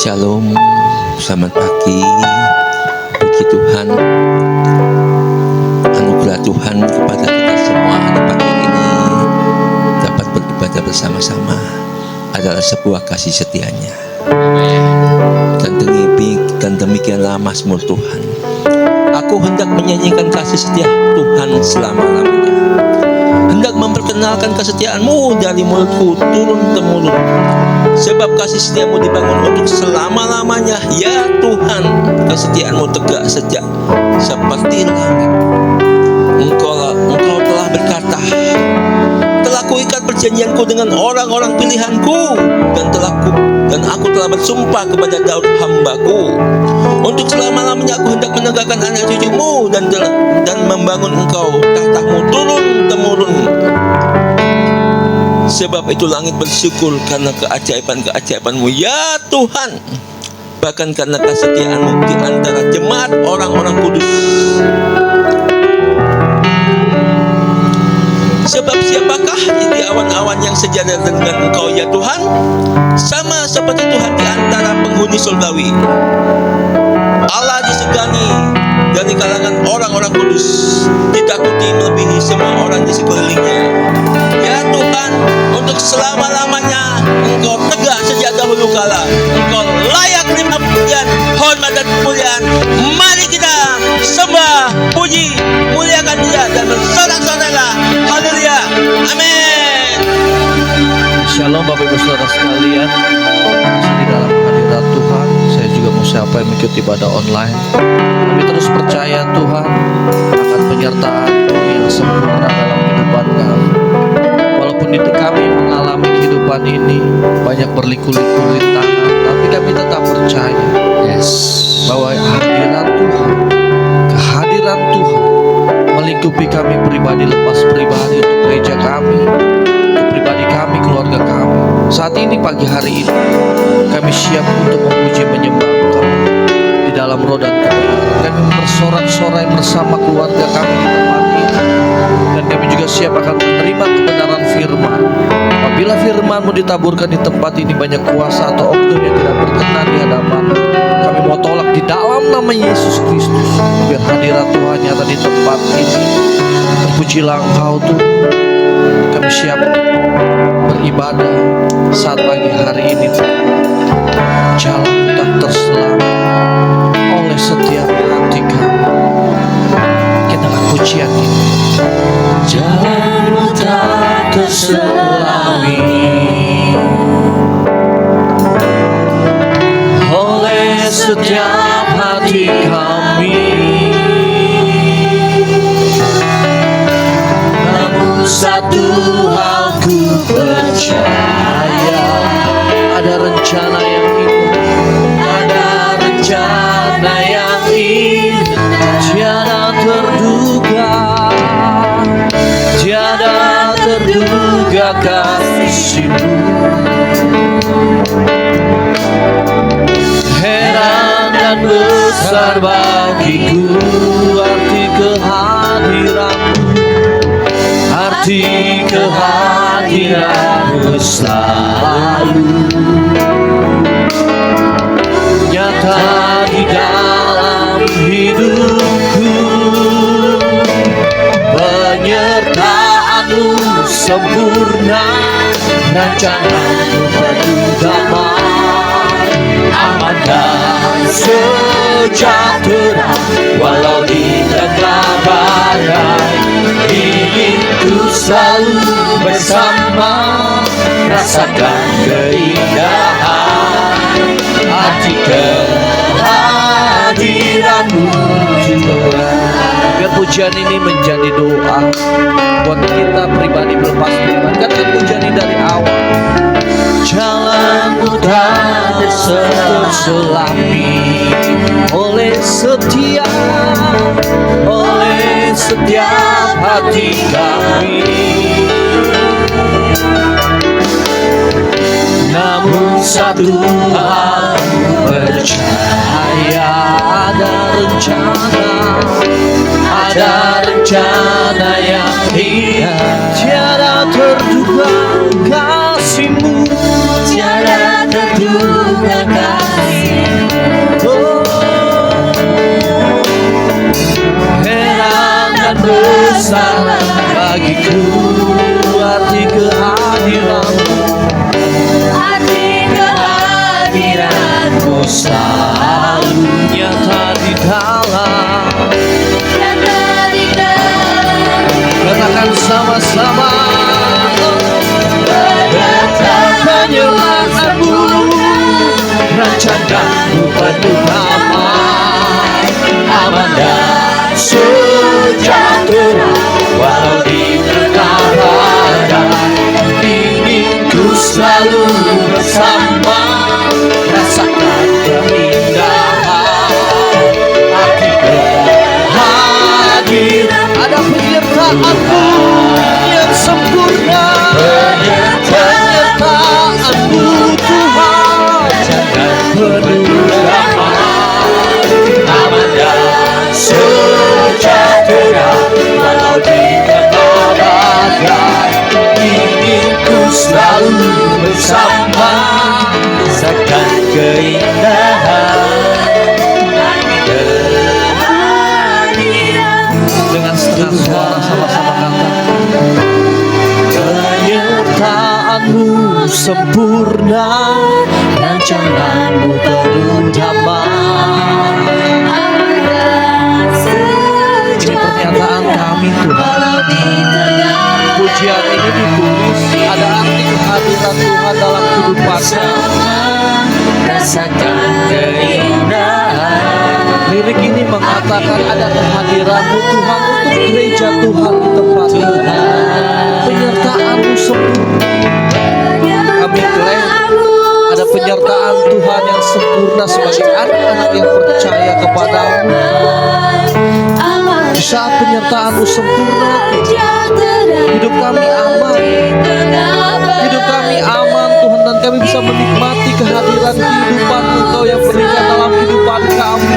Shalom, selamat pagi. Puji Tuhan, anugerah Tuhan kepada kita semua di pagi ini dapat beribadah bersama-sama adalah sebuah kasih setianya. Dan demikianlah Mazmur Tuhan. Aku hendak menyanyikan kasih setia Tuhan selama-lamanya, hendak memperkenalkan kesetiaan-Mu dari mulutku turun-temurun. Sebab kasih setiamu dibangun untuk selama-lamanya, ya Tuhan, kesetiaan-Mu tegak sejak seperti langit. Engkau telah berkata, telah kuikat perjanjianku dengan orang-orang pilihanku, dan aku telah bersumpah kepada Daud hambaku, untuk selama-lamanya aku hendak menegakkan anak cucumu dan membangun engkau tahtamu turun-temurun. Sebab itu langit bersyukur karena keajaiban-keajaiban-Mu, ya Tuhan, bahkan karena kesetiaan-Mu di antara jemaat orang-orang kudus. Sebab siapakah di awan-awan yang sejajar dengan Engkau, ya Tuhan? Sama seperti Tuhan di antara penghuni surgawi. Allah disegani dari kalangan orang-orang kudus, ditakuti melebihi semua orang di sekelilingnya. Ya Tuhan, untuk selama-lamanya Engkau tegak sejak dahulu kala. Engkau layak terima pujian, hormat dan kemuliaan. Mari kita sembah, puji, muliakan Dia dan bersorak-soraklah. Haleluya, amin. Shalom Bapak Ibu Saudara sekalian, masih di dalam hadirat Tuhan. Saya juga mau siapa yang mengikuti ibadah online. Kami terus percaya Tuhan akan penyertaan-Mu yang sempurna dalam kehidupan kami. Walaupun kami mengalami kehidupan ini banyak berliku-liku rintangan, tapi kami tetap percaya bahwa kehadiran Tuhan melingkupi kami pribadi lepas pribadi, untuk gereja kami, untuk pribadi kami, keluarga kami. Saat ini, pagi hari ini, kami siap untuk memuji menyembah Engkau di dalam roh dan kebenaran. Kami bersorak-sorai bersama keluarga kami di tempat ini, dan kami juga siap akan menerima kebenaran firman. Apabila firman-Mu ditaburkan di tempat ini, banyak kuasa atau oknum yang tidak berkenan di hadapan, kami mau tolak di dalam nama Yesus Kristus. Biar hadirat Tuhan nyata di tempat ini. Terpujilah Engkau Tuhan. Kami siap beribadah saat pagi hari ini. Jalan tak terselamat oleh setiap hati kami. Kita akan pujian ini. Jalanmu tak terselami oleh setiap hati kami. Namun satu hal ku percaya, Ada rencana yang indah, ada rencana yang indah, tiada terduga, tiada terduga kasih-Mu. Heran dan besar bagiku arti kehadiran-Mu, arti kehadiran-Mu selalu nyata di dalam hidupku. Penyertaan-Mu sempurna, rencana-Mu penuh damai, aman dan sejahtera. Walau di tengah badai, inginku selalu bersama, rasakan keindahan arti kehadiran-Mu Tuhan. biar pujian ini menjadi doa buat kita pribadi berlepas pribadi. Kan pujian ini dari awal. Jalan-Mu tak terselami oleh setiap hati kami. Namun satu hal ku percaya, ada rencana yang indah, tiada terduga kasih-Mu, tiada terduga kasih. Rasakanmu penuh damai, aman dan sejahtera. Walau di tengah badai, ingin ku selalu bersama. Rasakan keindahan arti kehadiran. Ada penyertaan-Mu yang sempurna, penyertaan-Mu Tuhan. Jangan penuh damai, aman dan sejahtera. Walau di tengah badai, ingin ku selalu bersama. Rasakan keindahan Dengan setengah suara sama-sama katakan, penyertaan-Mu sempurna, rancangan-Mu penuh damai. ini pernyataan kami Tuhan. Pujian ini ditulis ada arti kehadiran Tuhan dalam kehidupan kami. Rasakan keindahan. Lirik ini mengatakan ada kehadiran-Mu Tuhan untuk gereja Tuhan di tempat ini. Penyertaan-Mu sempurna. Kami klaim ada penyertaan Tuhan yang sempurna sebagai anak-anak yang percaya kepada-Mu. Di saat penyertaan-Mu sempurna, hidup kami aman. Hidup kami aman Tuhan, dan kami bisa menikmati kehadiran kehidupan Engkau yang berikan dalam kehidupan kami.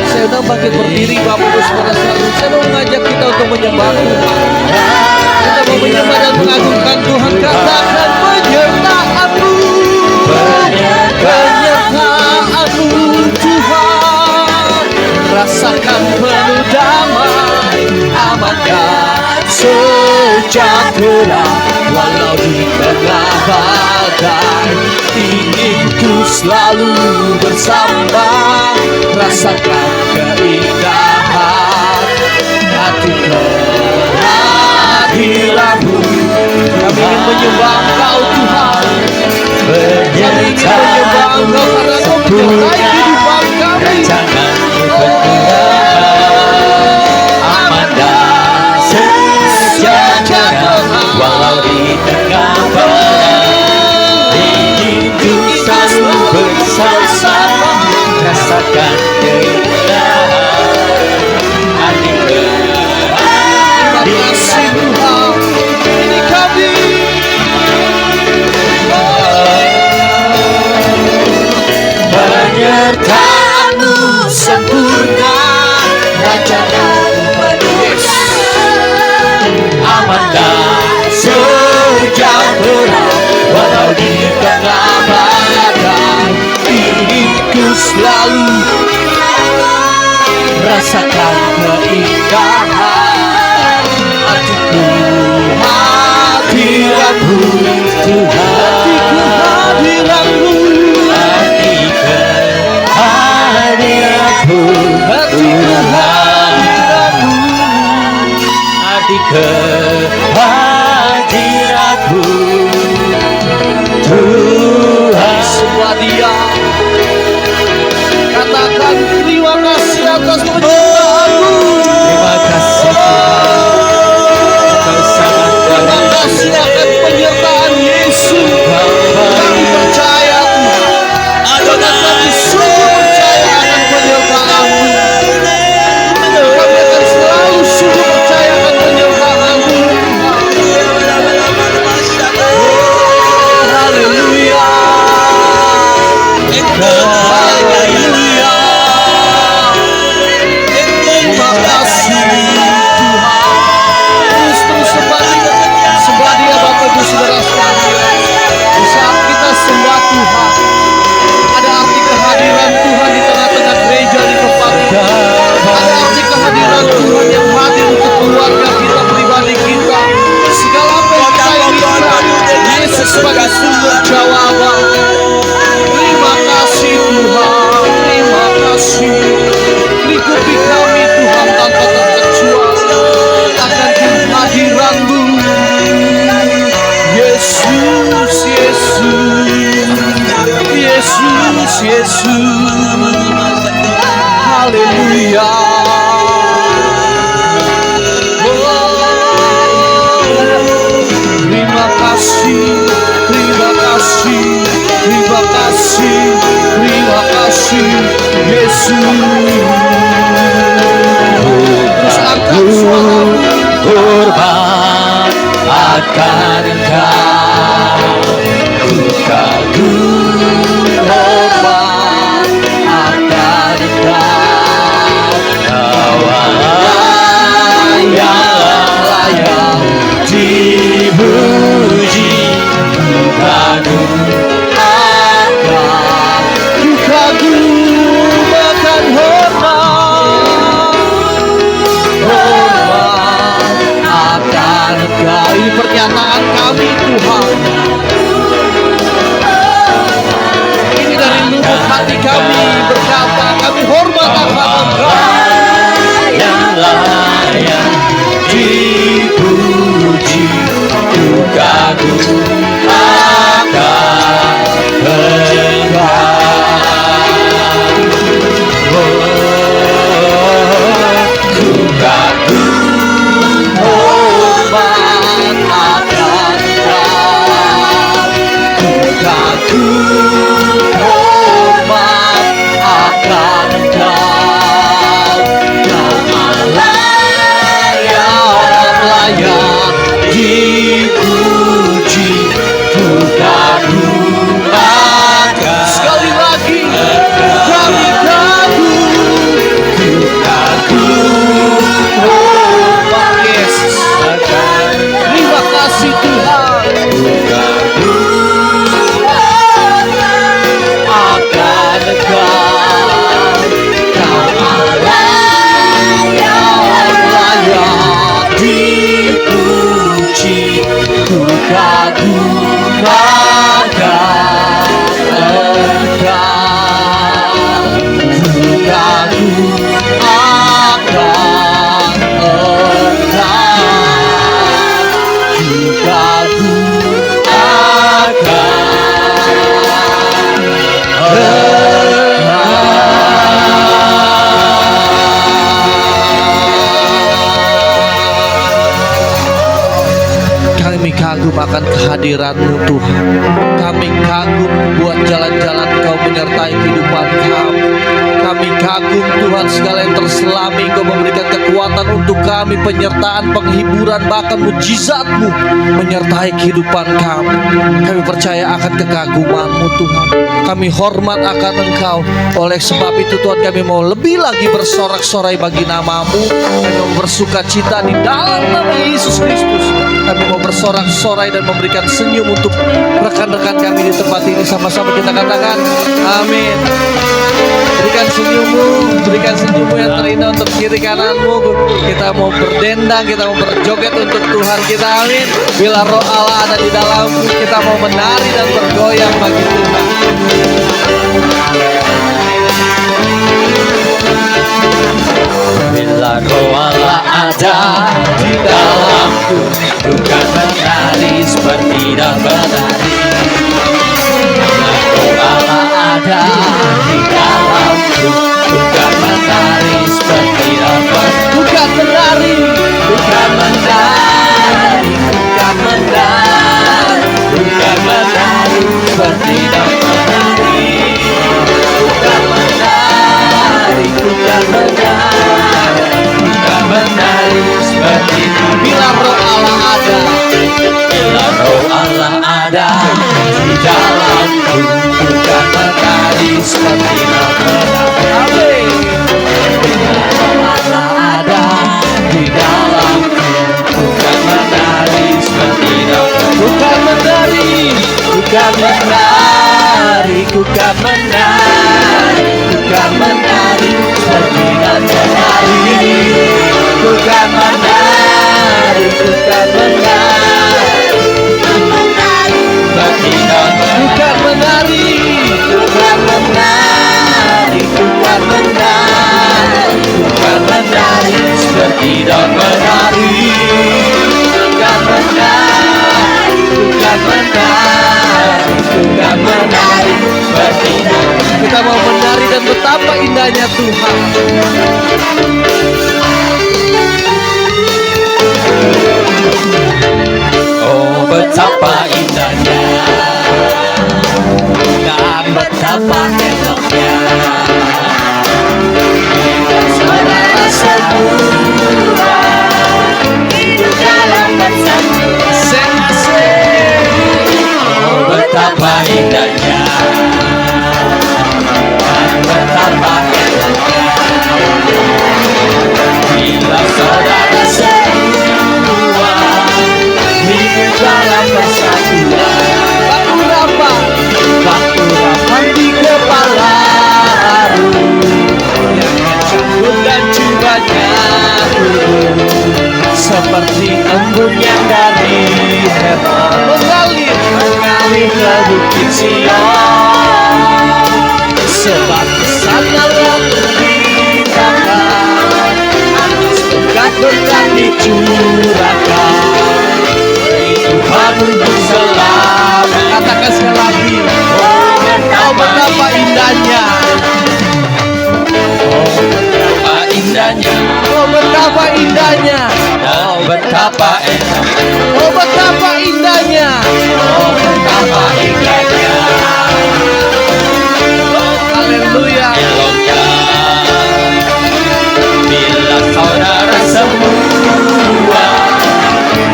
Saya sudah bangkit berdiri Bapak Ibu Saudara sekalian. Saya mau mengajak kita untuk menyembah Tuhan. Kita mau menyembah dan mengagungkan Tuhan. Katakan penyertaan-Mu, penyertaan-Mu Tuhan. Rasakan penuh damai, aman dan sejahtera. Walau di tengah badai, ingin ku selalu bersama. Rasakan keindahan hati kehadiran-Mu. Kami ingin menyembah Engkau Tuhan. Kami ingin menyembah Engkau karena Engkau menyertai kehidupan kami. Aman dan sejahtera. Walau di tengah badai, ingin ku selalu bersama. Rasakan keindahan arti kehadiran-Mu. Ini kami. Penyertaan-Mu sempurna, rancangan-Mu penuh aman dan sejahtera. Walau di tengah badai, ingin ku selalu rasakan keindahan arti kehadiran-Mu Tuhan. Arti kehadiran-Mu Tuhan. Arti kehadiran-Mu Tuhan. Semua dia katakan terima kasih atas penyertaan-Mu. Terima kasih Tuhan, Engkau sangat Terima baik. kasih akan penyertaan Yesus. Kami percaya Tuhan. Dan kami sungguh percaya akan penyertaan-Mu. Kami akan selalu sungguh percaya akan penyertaan-Mu. Oh, haleluya. Terus angkat suaramu. Hormat akan Engkau, ku kagum hormat akan Engkau. Kau Allah yang layak dipuji, ku kagum akan, ku kagum akan hormat akan Engkau. Ini pernyataan kami Tuhan. Ini dari lubuk hati kami berkata, kami hormat akan Engkau yang layak dipuji, ku kagum akan Engkau. Ku kagum hormat akan Engkau, ku kagum hormat akan Engkau. Kau Allah yang layak dipuji, ku kagum akan. Sekali lagi kami kagum, ku kagum hormat Yesus. Terima kasih Tuhan. Ku kagum akan Engkau, Kau Allah yang layak dipuji, ku kagum akan Engkau, ku kagum akan Engkau, ku kagum Kami kagum akan kehadiran-Mu Tuhan. Kami kagum buat jalan-jalan Kau menyertai kehidupan kami. Kami kagum Tuhan segala yang terselami Kau memberikan kekuatan untuk kami, penyertaan, penghiburan, bahkan mujizat-Mu menyertai kehidupan kami. Kami percaya akan kekaguman-Mu Tuhan. Kami hormat akan Engkau. Oleh sebab itu Tuhan, kami mau lebih lagi bersorak-sorai bagi nama-Mu. Kami mau bersuka cita di dalam nama Yesus Kristus. Kami mau bersorak-sorai dan memberikan senyum untuk rekan-rekan kami di tempat ini. Sama-sama kita katakan amin. Berikan senyummu yang terindah untuk kiri kananmu. Kita mau berdendang, kita mau berjoget untuk Tuhan kita, amin. Bila roh Allah ada di dalammu, kita mau menari dan bergoyang bagi Tuhan. Bila roh Allah ada di dalamku, ku kan menari seperti dan menari. Bila roh Allah ada di dalamku, ku kan menari seperti dan menari. Ku kan menari, ku kan menari, ku kan menari, ku kan menari seperti dan menari. Ku kan menari, ku kan menari, ku kan menari seperti itu. Bila roh Allah ada, bila roh Allah ada di dalamku, ku kan menari seperti dan menari. Amin. Bila roh Allah ada di dalamku, ku kan menari seperti dan menari. Ku kan menari, ku kan menari, ku kan menari, ku kan menari seperti dan menari. Ku kan menari, ku kan menari, seperti dan menari. Ku kan menari, ku kan menari, ku kan menari, ku kan menari seperti dan menari. Ku kan menari, ku kan menari, ku kan menari seperti dan menari. Kita mau menari dan betapa indahnya Tuhan. Oh, betapa indahnya dan betapa enaknya seperti embun yang dari Hermon mengalir ke bukit Sion. Sebab kesanalah diberikan atas berkat-berkat dicurahkan. Tuhan untuk selamat. Katakan sekali lagi, oh betapa indahnya, oh betapa indahnya, Oh betapa indahnya, oh betapa indahnya, oh betapa indahnya. oh betapa indahnya. Haleluya. Eloknya bila saudara semua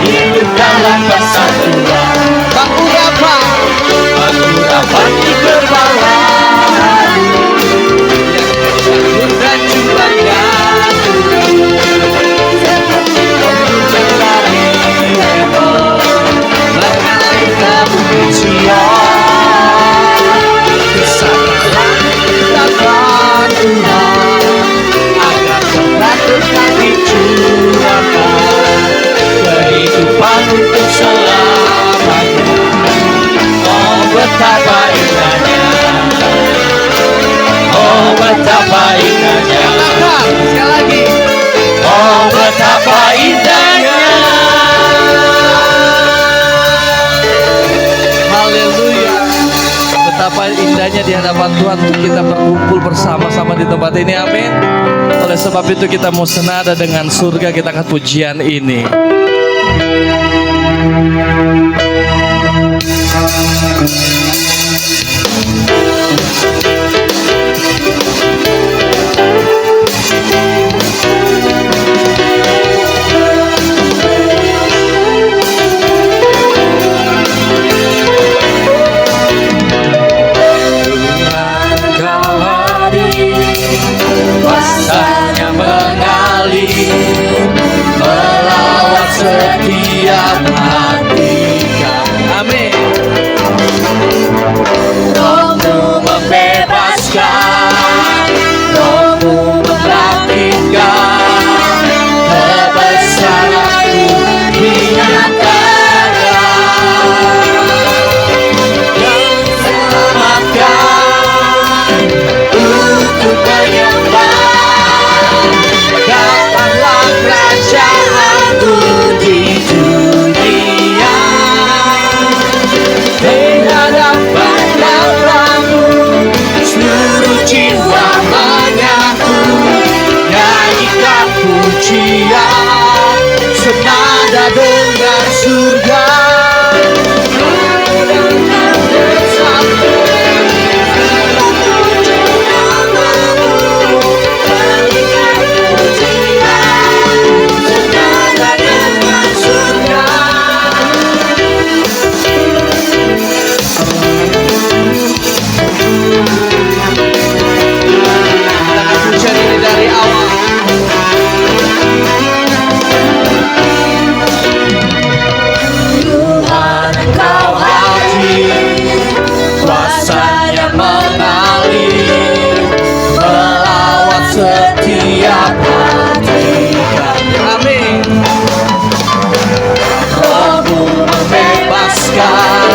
hidup dalam persatuan, pengurapan di kerbauan yang dan juga jatuh seperti embun dari Hermon mengalir ke bukit Sion. Kesanalah dapat Tuhan agar berkat-berkat dicurahkan, kehidupan untuk selamanya. Oh betapa indahnya, oh betapa indahnya, Katakan sekali lagi. oh betapa indahnya. Haleluya. Betapa indahnya di hadapan Tuhan untuk kita berkumpul bersama-sama di tempat ini. Amin. Oleh sebab itu kita mau senada dengan surga, kita akan pujian ini. Kau hadir, kuasanya mengalir melawat setiap hati kami. Amin. Rohmu membebaskan, Rohmu membangkitkan, kebesaran-Mu dinyatakan. Yang selamatkan untuk menyembah, datanglah kerajaan-Mu di dunia. Di hadapan Bapa-Mu seluruh jiwa menyatu, nyanyikan pujian senada dengan surga. Dengan bersatu, nyanyikan pujian senada dengan surga. Kita akan pujian ini dari awal. Tuhan Engkau hadir, kuasanya mengalir melawat setiap hati kami. Amin. Rohmu membebaskan,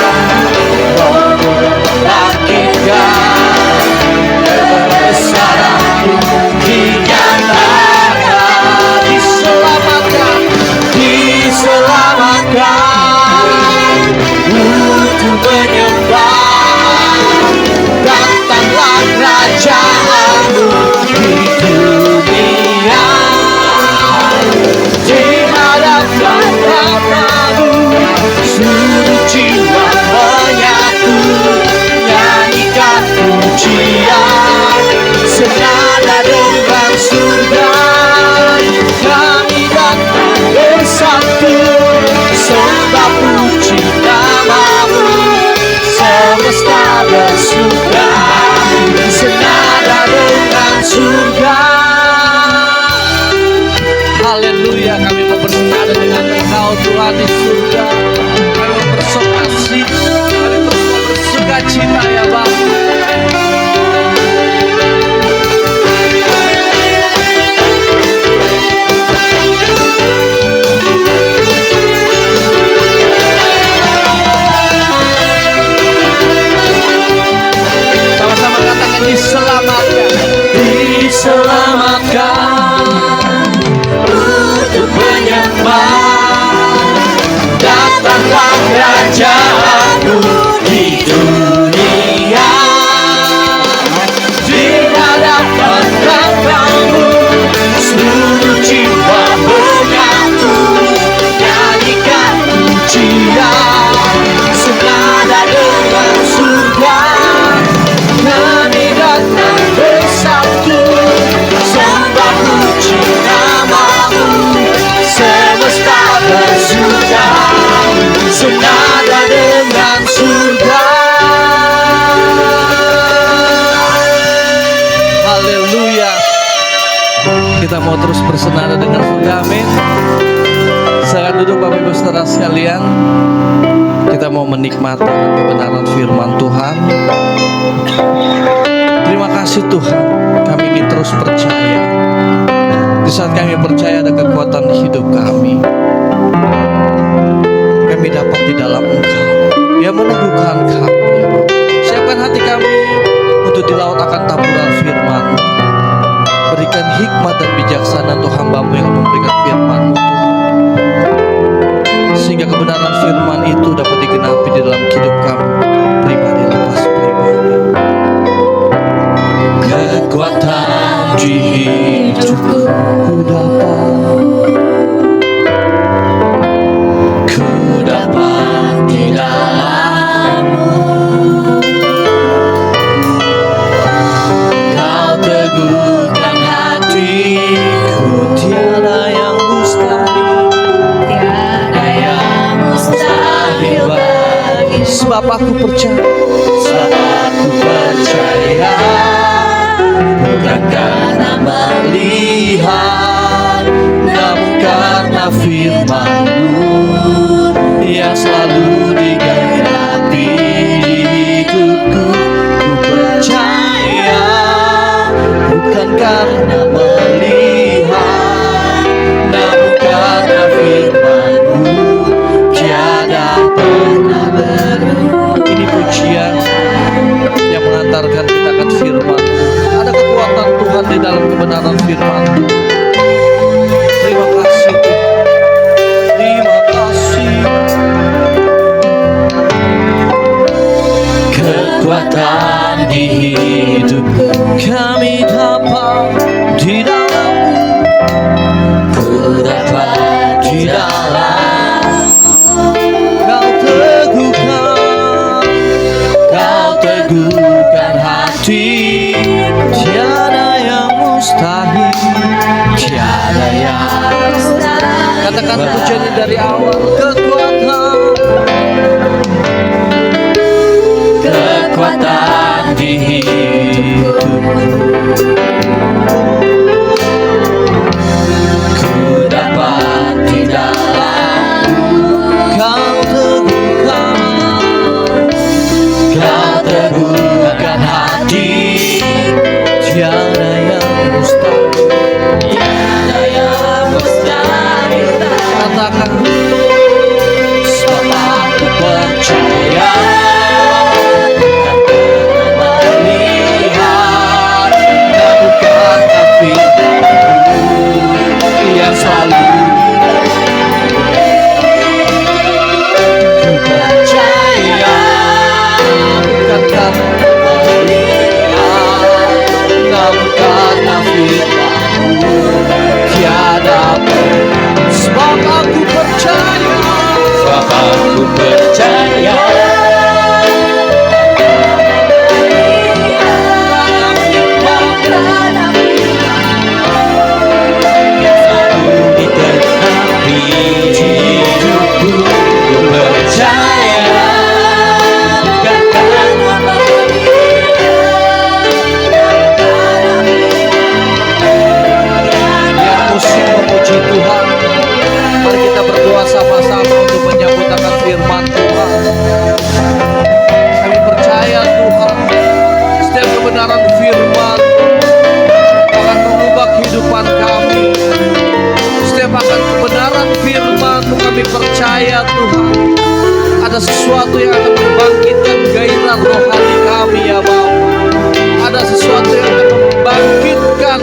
Rohmu membangkitkan, kebesaran-Mu dinyatakan. Diselamatkan, diselamatkan untuk menyembah, datanglah kerajaan-Mu di dunia. Di hadapan Bapa-Mu seluruh jiwa menyatu, nyanyikan pujian senada dengan surga. Kami datang bersatu, sembah puji nama-Mu, semesta bersuka senada dengan surga. Haleluya, kami mau bersenada dengan Engkau Tuhan di surga. Kami mau bersukacita, kami terus mau bersukacita ya Bapa. datanglah kerajaanmu di dunia. Di hadapan tapamu seluruh jiwa menyatu, nyanyikan pujian senada dengan surga. Kami datang bersatu, sembah puji namamu, semesta bersuka senada dengan surga. Haleluya. Kita mau terus bersenada dengan surga, amin. Silakan duduk Bapak Ibu saudara sekalian. Kita mau menikmati kebenaran firman Tuhan. Terima kasih Tuhan, kami ingin terus percaya. Di saat kami percaya ada kekuatan di hidup kami, kami dapat di dalam Engkau yang meneguhkan kami. Siapkan hati kami untuk dilaut akan taburan firman. Berikan hikmat dan bijaksana untuk hamba-Mu yang memberikan firman-Mu Tuhan, sehingga kebenaran firman itu dapat digenapi di dalam hidup kami pribadi lepas pribadi. Kekuatan di hidupku ku dapat di dalam-Mu. Kau teguhkan hatiku, tiada yang mustahil, tiada yang mustahil bagi. Sebab aku percaya, Sebab aku percaya, bukan karena melihat, namun karena firman-Mu yang selalu digenapi di hidupku. Ku percaya, bukan karena melihat, namun karena firman-Mu tiada pernah berubah. ini pujian yang mengantarkan kita akan firman. Ada kekuatan Tuhan di dalam kebenaran firman. Terima kasih Tuhan. Terima kasih. Kekuatan di hidupku Kami dapat di dalam-Mu. ku dapat di dalam. Kau teguhkan, Kau teguhkan hati, tiada yang mustahil. tiada yang Katakan pujiannya dari awal. kekuatan di hidupku ku dapat di dalam. Kau teguhkan, Kau teguhkan hati, tiada yang mustahil. tiada yang mustahil. Katakan, Sebab aku percaya, bukan karena melihat, namun karena firman-Mu yang selalu. Ku percaya, bukan karena melihat, namun karena firman-Mu tiada pernah. sebab aku percaya. Sebab aku percaya, selalu ditenapi hidupku. Ku percaya, bukan karena Yang musim memuji Tuhan. Mari kita berdoa sama-sama untuk menyambut akan firman Tuhan. Kami percaya Tuhan, setiap kebenaran firman akan mengubah kehidupan kami. Setiap akan kebenaran firman-Mu kami percaya Tuhan, ada sesuatu yang akan membangkitkan gairah rohani kami ya Bapa. Ada sesuatu yang akan membangkitkan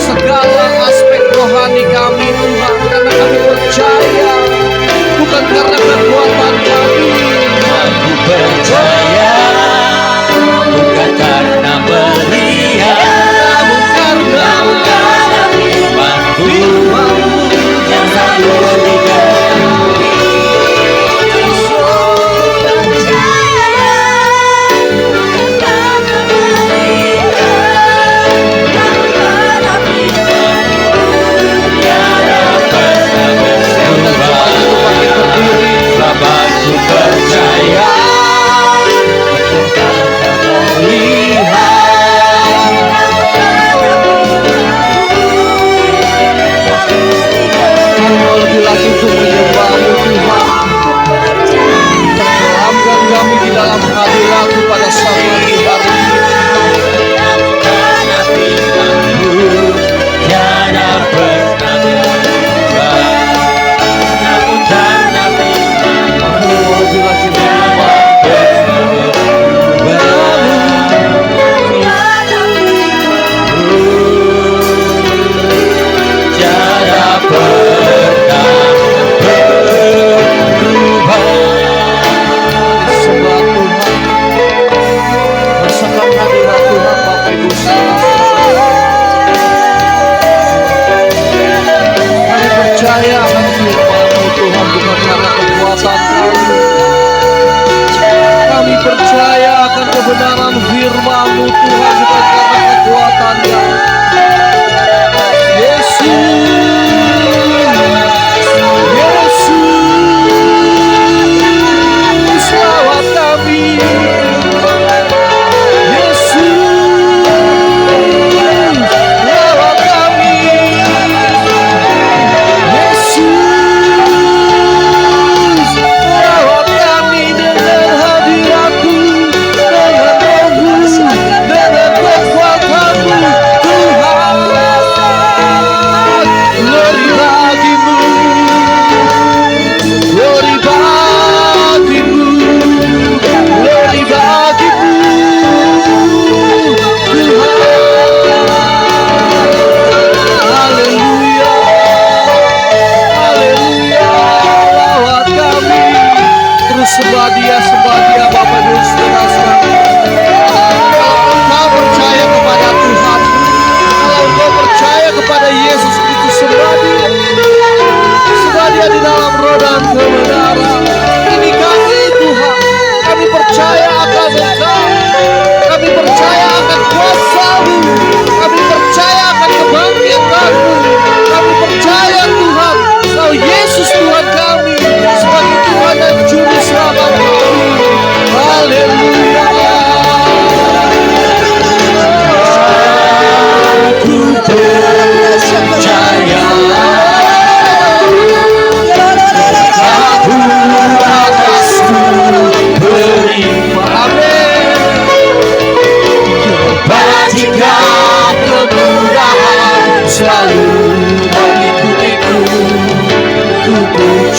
segala aspek rohani kami Tuhan, karena kami percaya bukan karena kekuatan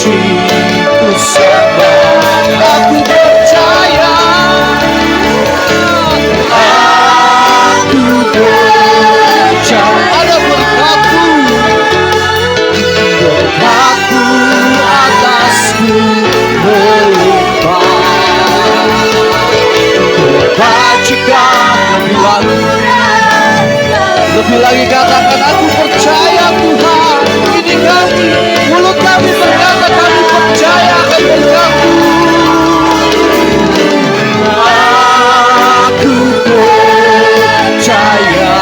puji, ku sembah, aku percaya, aku percaya. Ada berkatmu, berkatmu atasku melimpah. Kebajikan lebih lagi katakan aku percaya Tuhan. Ini kami, mulut kami berkata kami percaya akan berkat-Mu. Aku percaya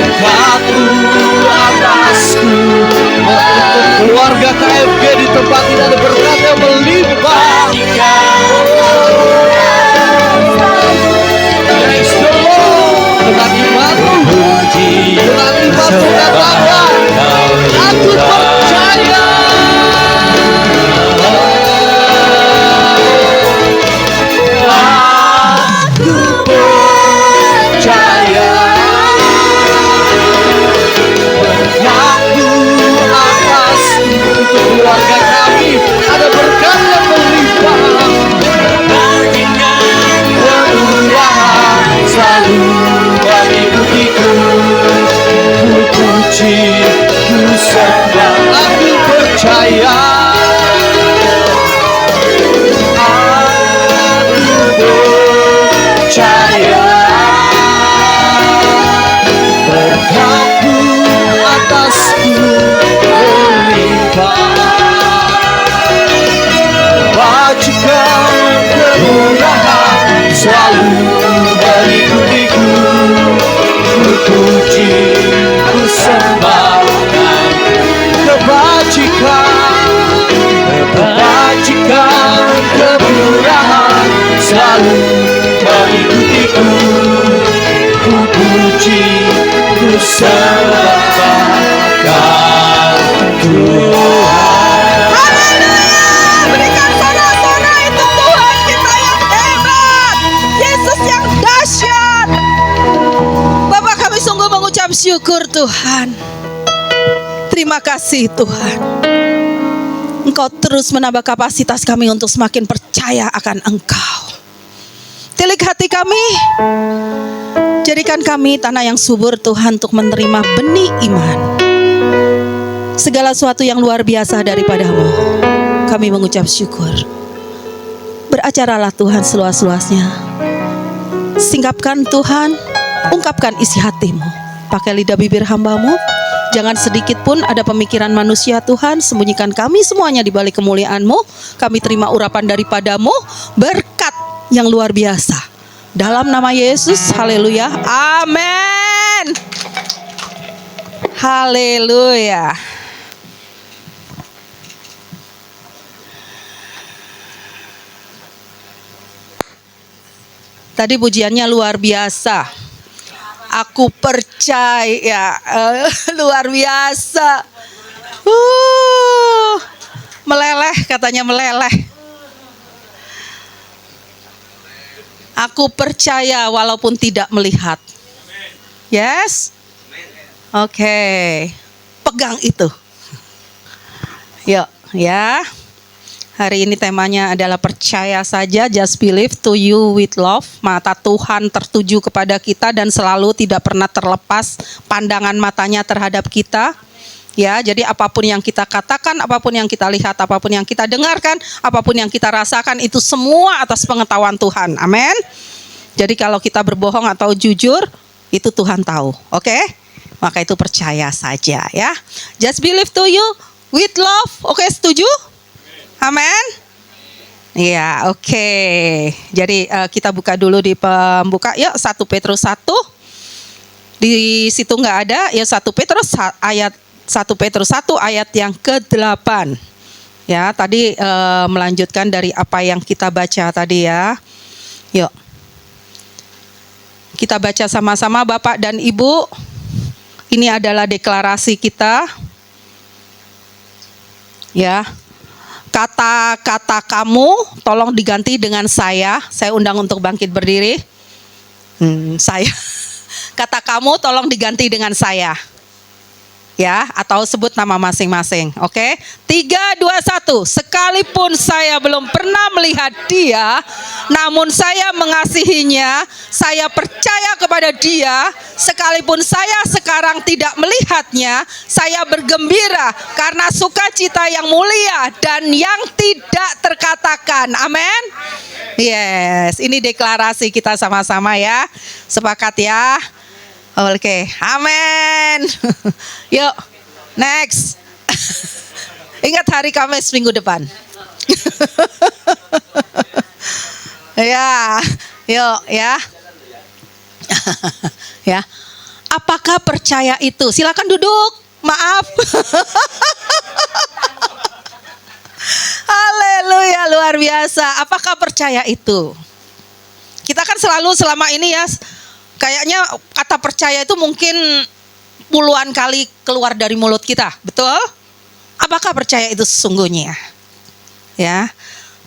berkat-Mu atasku. Untuk keluarga KFG di tempat ini ada berkat yang melimpah. Praise the Lord. Dengan imanmu, dengan imanmu katakan, aku percaya. Aku percaya. Berkat-Mu atasku. Untuk keluarga kami ada berkat yang melimpah. Kemurahan selalu mengikutiku. Ku puji, ku sembah, aku percaya. Aku percaya. Berkat-Mu atasku melimpah. Bajikan kemurahan selalu mengikutiku. Ku puji, ku sembah, kebajikan kemurahan selalu mengikutiku. Ku puji, ku sembahkan Tuhan. Berikan sono-sono itu Tuhan kita yang hebat, Yesus yang dahsyat. Bapak, kami sungguh mengucap syukur Tuhan. Terima kasih Tuhan. Engkau terus menambah kapasitas kami untuk semakin percaya akan Engkau. Tilik hati kami, jadikan kami tanah yang subur Tuhan untuk menerima benih iman. Segala sesuatu yang luar biasa daripada-Mu, kami mengucap syukur. Beracaralah Tuhan seluas-luasnya. Singkapkan Tuhan, ungkapkan isi hati-Mu. Pakai lidah bibir hamba-Mu. Jangan sedikit pun ada pemikiran manusia Tuhan. Sembunyikan kami semuanya di balik kemuliaan-Mu. Kami terima urapan daripada-Mu, berkat yang luar biasa. Dalam nama Yesus, haleluya, amin. Haleluya. Tadi pujiannya luar biasa. Aku percaya, luar biasa. Meleleh, katanya meleleh. Aku percaya walaupun tidak melihat. Yes? Oke. Pegang itu. Yuk, ya. Hari ini temanya adalah percaya saja, just believe to you with love. Mata Tuhan tertuju kepada kita dan selalu tidak pernah terlepas pandangan matanya terhadap kita. Ya, jadi apapun yang kita katakan, apapun yang kita lihat, apapun yang kita dengarkan, apapun yang kita rasakan, itu semua atas pengetahuan Tuhan. Amin. Jadi kalau kita berbohong atau jujur, itu Tuhan tahu. Oke? Maka itu percaya saja ya. Just believe to you with love. Oke, setuju? Amin. Iya, oke. Jadi kita buka dulu di pembuka. Yuk, 1 Petrus 1. Di situ nggak ada. Ya, 1 Petrus ayat 1 Petrus 1 ayat yang ke-8. Ya, tadi melanjutkan dari apa yang kita baca tadi ya. Yuk. Kita baca sama-sama Bapak dan Ibu. Ini adalah deklarasi kita. Ya. Kata-kata kamu tolong diganti dengan saya. Saya undang untuk bangkit berdiri. Saya. Kata kamu tolong diganti dengan saya. Ya, atau sebut nama masing-masing. Oke, 3, 2, 1. Sekalipun saya belum pernah melihat dia, namun saya mengasihinya, saya percaya kepada dia. Sekalipun saya sekarang tidak melihatnya, saya bergembira karena sukacita yang mulia dan yang tidak terkatakan. Amin. Yes, ini deklarasi kita sama-sama ya. Sepakat ya. Oke, amin. Yuk, next. Ingat hari Kamis minggu depan. Ya, yuk ya. Ya. Apakah percaya itu? Silakan duduk. Maaf. Haleluya, luar biasa. Apakah percaya itu? Kita kan selalu selama ini ya, kayaknya kata percaya itu mungkin puluhan kali keluar dari mulut kita, betul? Apakah percaya itu sesungguhnya? Ya,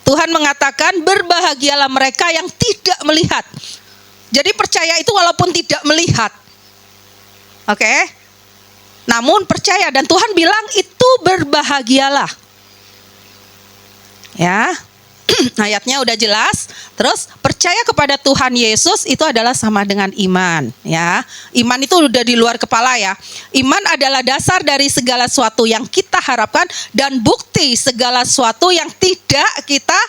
Tuhan mengatakan berbahagialah mereka yang tidak melihat. Jadi percaya itu walaupun tidak melihat, oke? Namun percaya, dan Tuhan bilang itu berbahagialah. Ya. Ayatnya udah jelas. Terus percaya kepada Tuhan Yesus itu adalah sama dengan iman, ya. Iman itu udah di luar kepala ya. Iman adalah dasar dari segala sesuatu yang kita harapkan dan bukti segala sesuatu yang tidak kita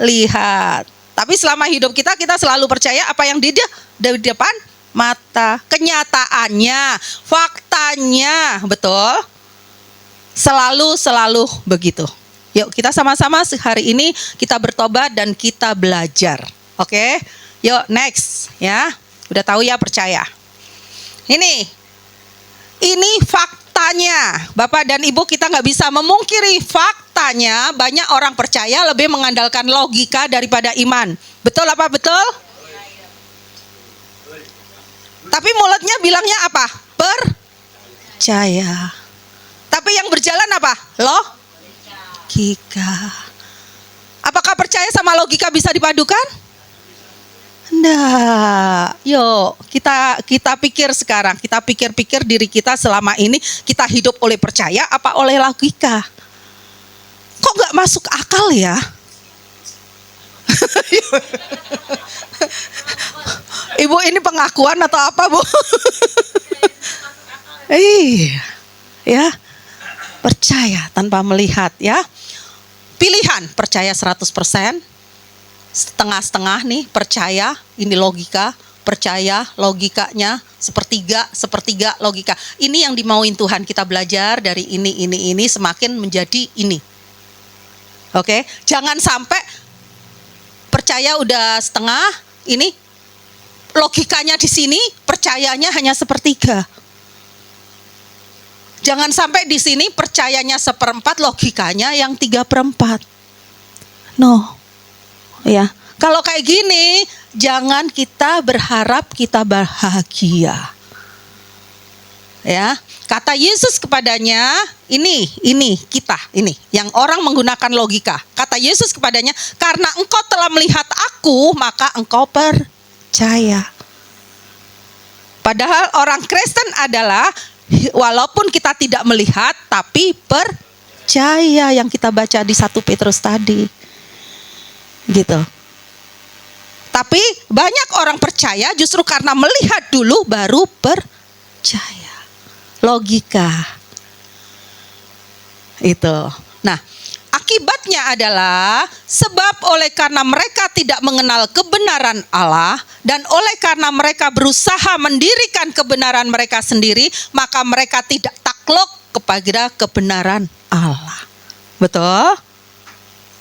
lihat. Tapi selama hidup kita selalu percaya apa yang di depan mata, kenyataannya, faktanya, betul? Selalu begitu. Yuk kita sama-sama hari ini kita bertobat dan kita belajar. Oke? Yuk next ya. Udah tahu ya percaya. Ini faktanya. Bapak dan Ibu, kita nggak bisa memungkiri faktanya. Banyak orang percaya lebih mengandalkan logika daripada iman. Betul apa betul? Tapi mulutnya bilangnya apa? Percaya. Tapi yang berjalan apa? Logika. Apakah percaya sama logika bisa dipadukan? Enggak. Yuk, kita pikir sekarang. Kita pikir-pikir diri kita selama ini kita hidup oleh percaya apa oleh logika? Kok nggak masuk akal ya? Ibu ini pengakuan atau apa, Bu? Iya. Ya. Percaya tanpa melihat ya. Pilihan percaya 100%, setengah-setengah nih percaya, ini logika, percaya logikanya, sepertiga logika. Ini yang dimauin Tuhan, kita belajar dari ini semakin menjadi ini. Oke, jangan sampai percaya udah setengah, ini logikanya di sini, percayanya hanya sepertiga. Jangan sampai di sini percayanya 1/4, logikanya yang 3/4. No, ya. Kalau kayak gini, jangan kita berharap kita bahagia. Ya, kata Yesus kepadanya, ini yang orang menggunakan logika. Kata Yesus kepadanya, karena engkau telah melihat aku, maka engkau percaya. Padahal orang Kristen adalah walaupun kita tidak melihat, tapi percaya yang kita baca di 1 Petrus tadi. Gitu. Tapi banyak orang percaya justru karena melihat dulu baru percaya. Logika. Itu. Nah, akibatnya adalah sebab oleh karena mereka tidak mengenal kebenaran Allah dan oleh karena mereka berusaha mendirikan kebenaran mereka sendiri, maka mereka tidak takluk kepada kebenaran Allah. Betul?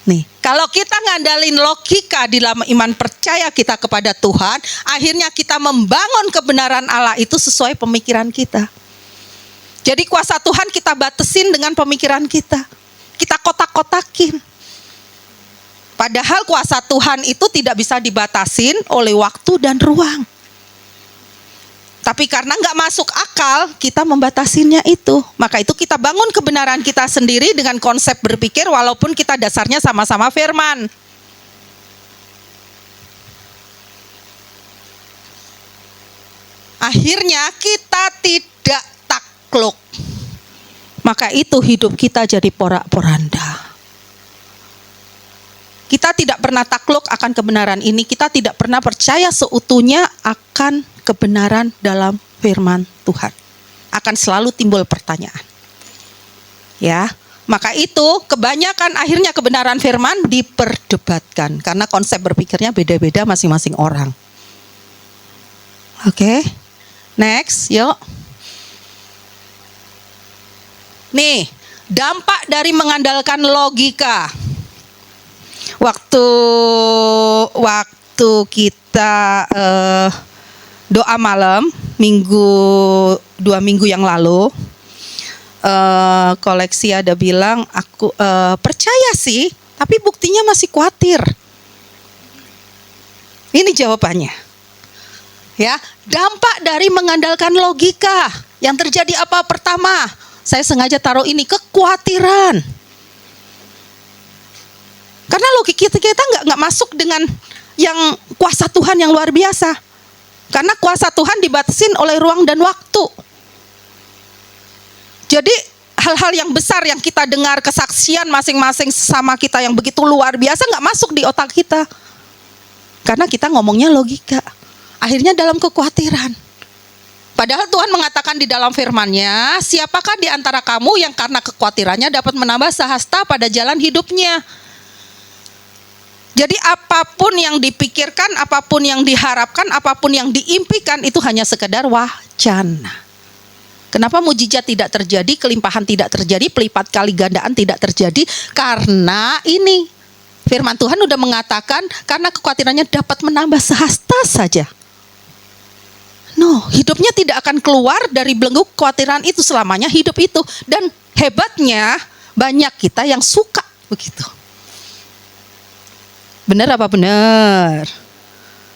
Nih, kalau kita ngandalin logika di dalam iman percaya kita kepada Tuhan, akhirnya kita membangun kebenaran Allah itu sesuai pemikiran kita. Jadi kuasa Tuhan kita batasin dengan pemikiran kita. Kita kotak-kotakin. Padahal kuasa Tuhan itu tidak bisa dibatasin oleh waktu dan ruang. Tapi karena nggak masuk akal, kita membatasinya itu. Maka itu kita bangun kebenaran kita sendiri dengan konsep berpikir walaupun kita dasarnya sama-sama firman. Akhirnya kita tidak takluk, maka itu hidup kita jadi porak-poranda. Kita tidak pernah takluk akan kebenaran ini. Kita tidak pernah percaya seutuhnya akan kebenaran dalam firman Tuhan. Akan selalu timbul pertanyaan. Ya, maka itu kebanyakan akhirnya kebenaran firman diperdebatkan. Karena konsep berpikirnya beda-beda masing-masing orang. Oke, next, yuk. Nih, dampak dari mengandalkan logika. Waktu kita doa malam 2 minggu yang lalu, koleksi ada bilang aku percaya sih, tapi buktinya masih khawatir. Ini jawabannya. Ya, dampak dari mengandalkan logika. Yang terjadi apa? Pertama, saya sengaja taruh ini, kekhawatiran. Karena logika kita nggak masuk dengan yang kuasa Tuhan yang luar biasa. Karena kuasa Tuhan dibatasin oleh ruang dan waktu. Jadi hal-hal yang besar yang kita dengar, kesaksian masing-masing sama kita yang begitu luar biasa nggak masuk di otak kita. Karena kita ngomongnya logika. Akhirnya dalam kekhawatiran. Padahal Tuhan mengatakan di dalam firman-Nya, siapakah di antara kamu yang karena kekhawatirannya dapat menambah sehasta pada jalan hidupnya? Jadi apapun yang dipikirkan, apapun yang diharapkan, apapun yang diimpikan itu hanya sekedar wacana. Kenapa mujizat tidak terjadi, kelimpahan tidak terjadi, pelipat kali gandaan tidak terjadi? Karena ini firman Tuhan sudah mengatakan karena kekhawatirannya dapat menambah sehasta saja. No, hidupnya tidak akan keluar dari belenggu kekhawatiran itu selamanya hidup itu. Dan hebatnya banyak kita yang suka begitu. Benar apa benar?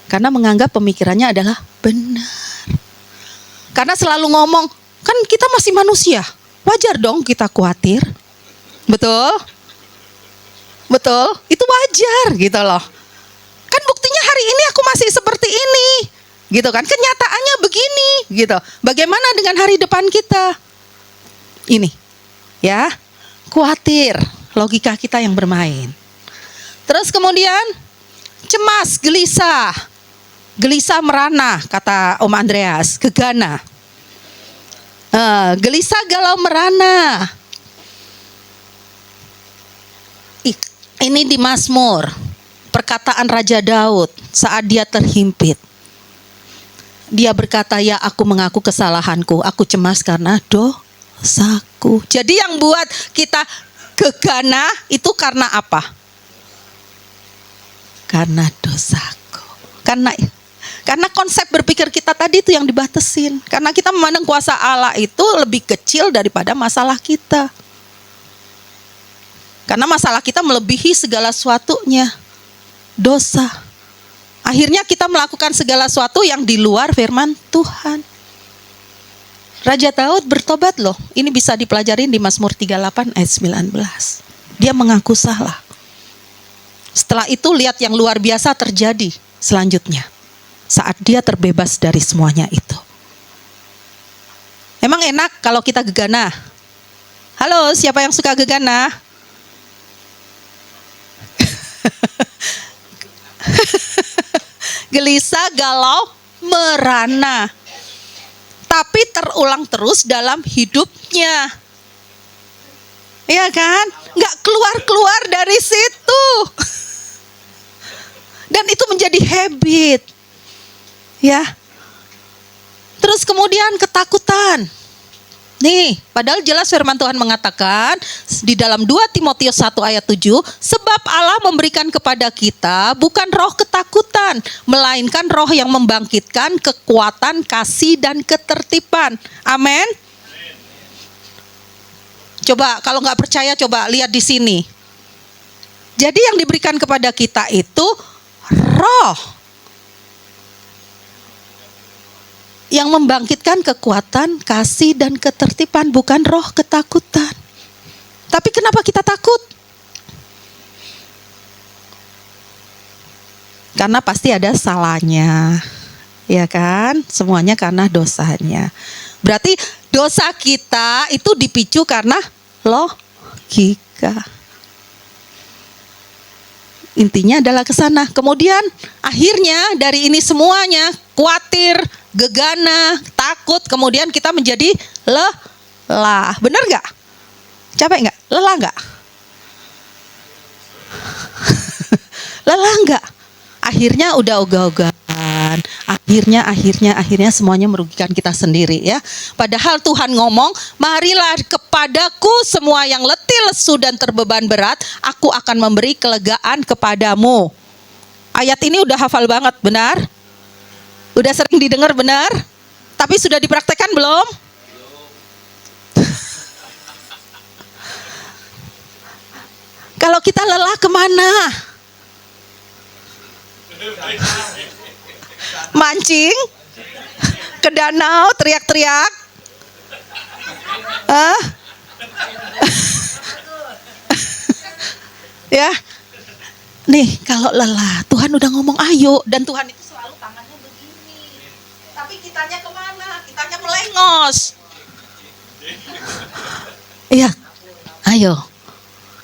Karena menganggap pemikirannya adalah benar. Karena selalu ngomong, kan kita masih manusia, wajar dong kita khawatir. Betul? Betul? Itu wajar gitu loh. Kan buktinya hari ini aku masih seperti ini. Gitu kan, kenyataannya begini gitu. Bagaimana dengan hari depan kita? Ini ya, khawatir, logika kita yang bermain. Terus kemudian cemas, gelisah. Gelisah merana, kata Om Andreas, gegana. Gelisah, galau, merana. Ini di Mazmur, perkataan Raja Daud saat dia terhimpit. Dia berkata, ya aku mengaku kesalahanku, aku cemas karena dosaku. Jadi yang buat kita gegana itu karena apa? Karena dosaku. Karena konsep berpikir kita tadi itu yang dibatasin. Karena kita memandang kuasa Allah itu lebih kecil daripada masalah kita. Karena masalah kita melebihi segala sesuatunya. Dosa. Akhirnya kita melakukan segala sesuatu yang di luar firman Tuhan. Raja Daud bertobat loh. Ini bisa dipelajarin di Mazmur 38 ayat 19. Dia mengaku salah. Setelah itu lihat yang luar biasa terjadi selanjutnya. Saat dia terbebas dari semuanya itu. Emang enak kalau kita gegana? Halo, siapa yang suka gegana? Gelisah, galau, merana. Tapi terulang terus dalam hidupnya. Iya kan? Nggak keluar-keluar dari situ. Dan itu menjadi habit. Ya. Terus kemudian ketakutan. Nih, padahal jelas firman Tuhan mengatakan di dalam 2 Timotius 1 ayat 7, sebab Allah memberikan kepada kita bukan roh ketakutan, melainkan roh yang membangkitkan kekuatan, kasih dan ketertiban. Amin. Coba kalau nggak percaya coba lihat di sini. Jadi yang diberikan kepada kita itu roh yang membangkitkan kekuatan, kasih dan ketertiban, bukan roh ketakutan. Tapi kenapa kita takut? Karena pasti ada salahnya. Ya kan? Semuanya karena dosanya. Berarti Dosa kita itu dipicu karena logika. Intinya adalah ke sana. Kemudian akhirnya dari ini semuanya khawatir, gegana, takut, kemudian kita menjadi lelah. Benar nggak? Capek nggak? Lelah nggak? Lelah nggak? Akhirnya udah ogah-ogahan. Akhirnya semuanya merugikan kita sendiri ya. Padahal Tuhan ngomong, marilah kepadaku semua yang letih, lesu dan terbeban berat, aku akan memberi kelegaan kepadamu. Ayat ini udah hafal banget, benar? Udah sering didengar, benar? Tapi sudah dipraktekkan belum? Kalau kita lelah kemana? Mancing? Ke danau teriak-teriak? Ya. Nih, kalau lelah, Tuhan udah ngomong ayo, dan Tuhan itu selalu tangannya begini. Tapi kitanya kemana? Kitanya melengos. Iya, ayo.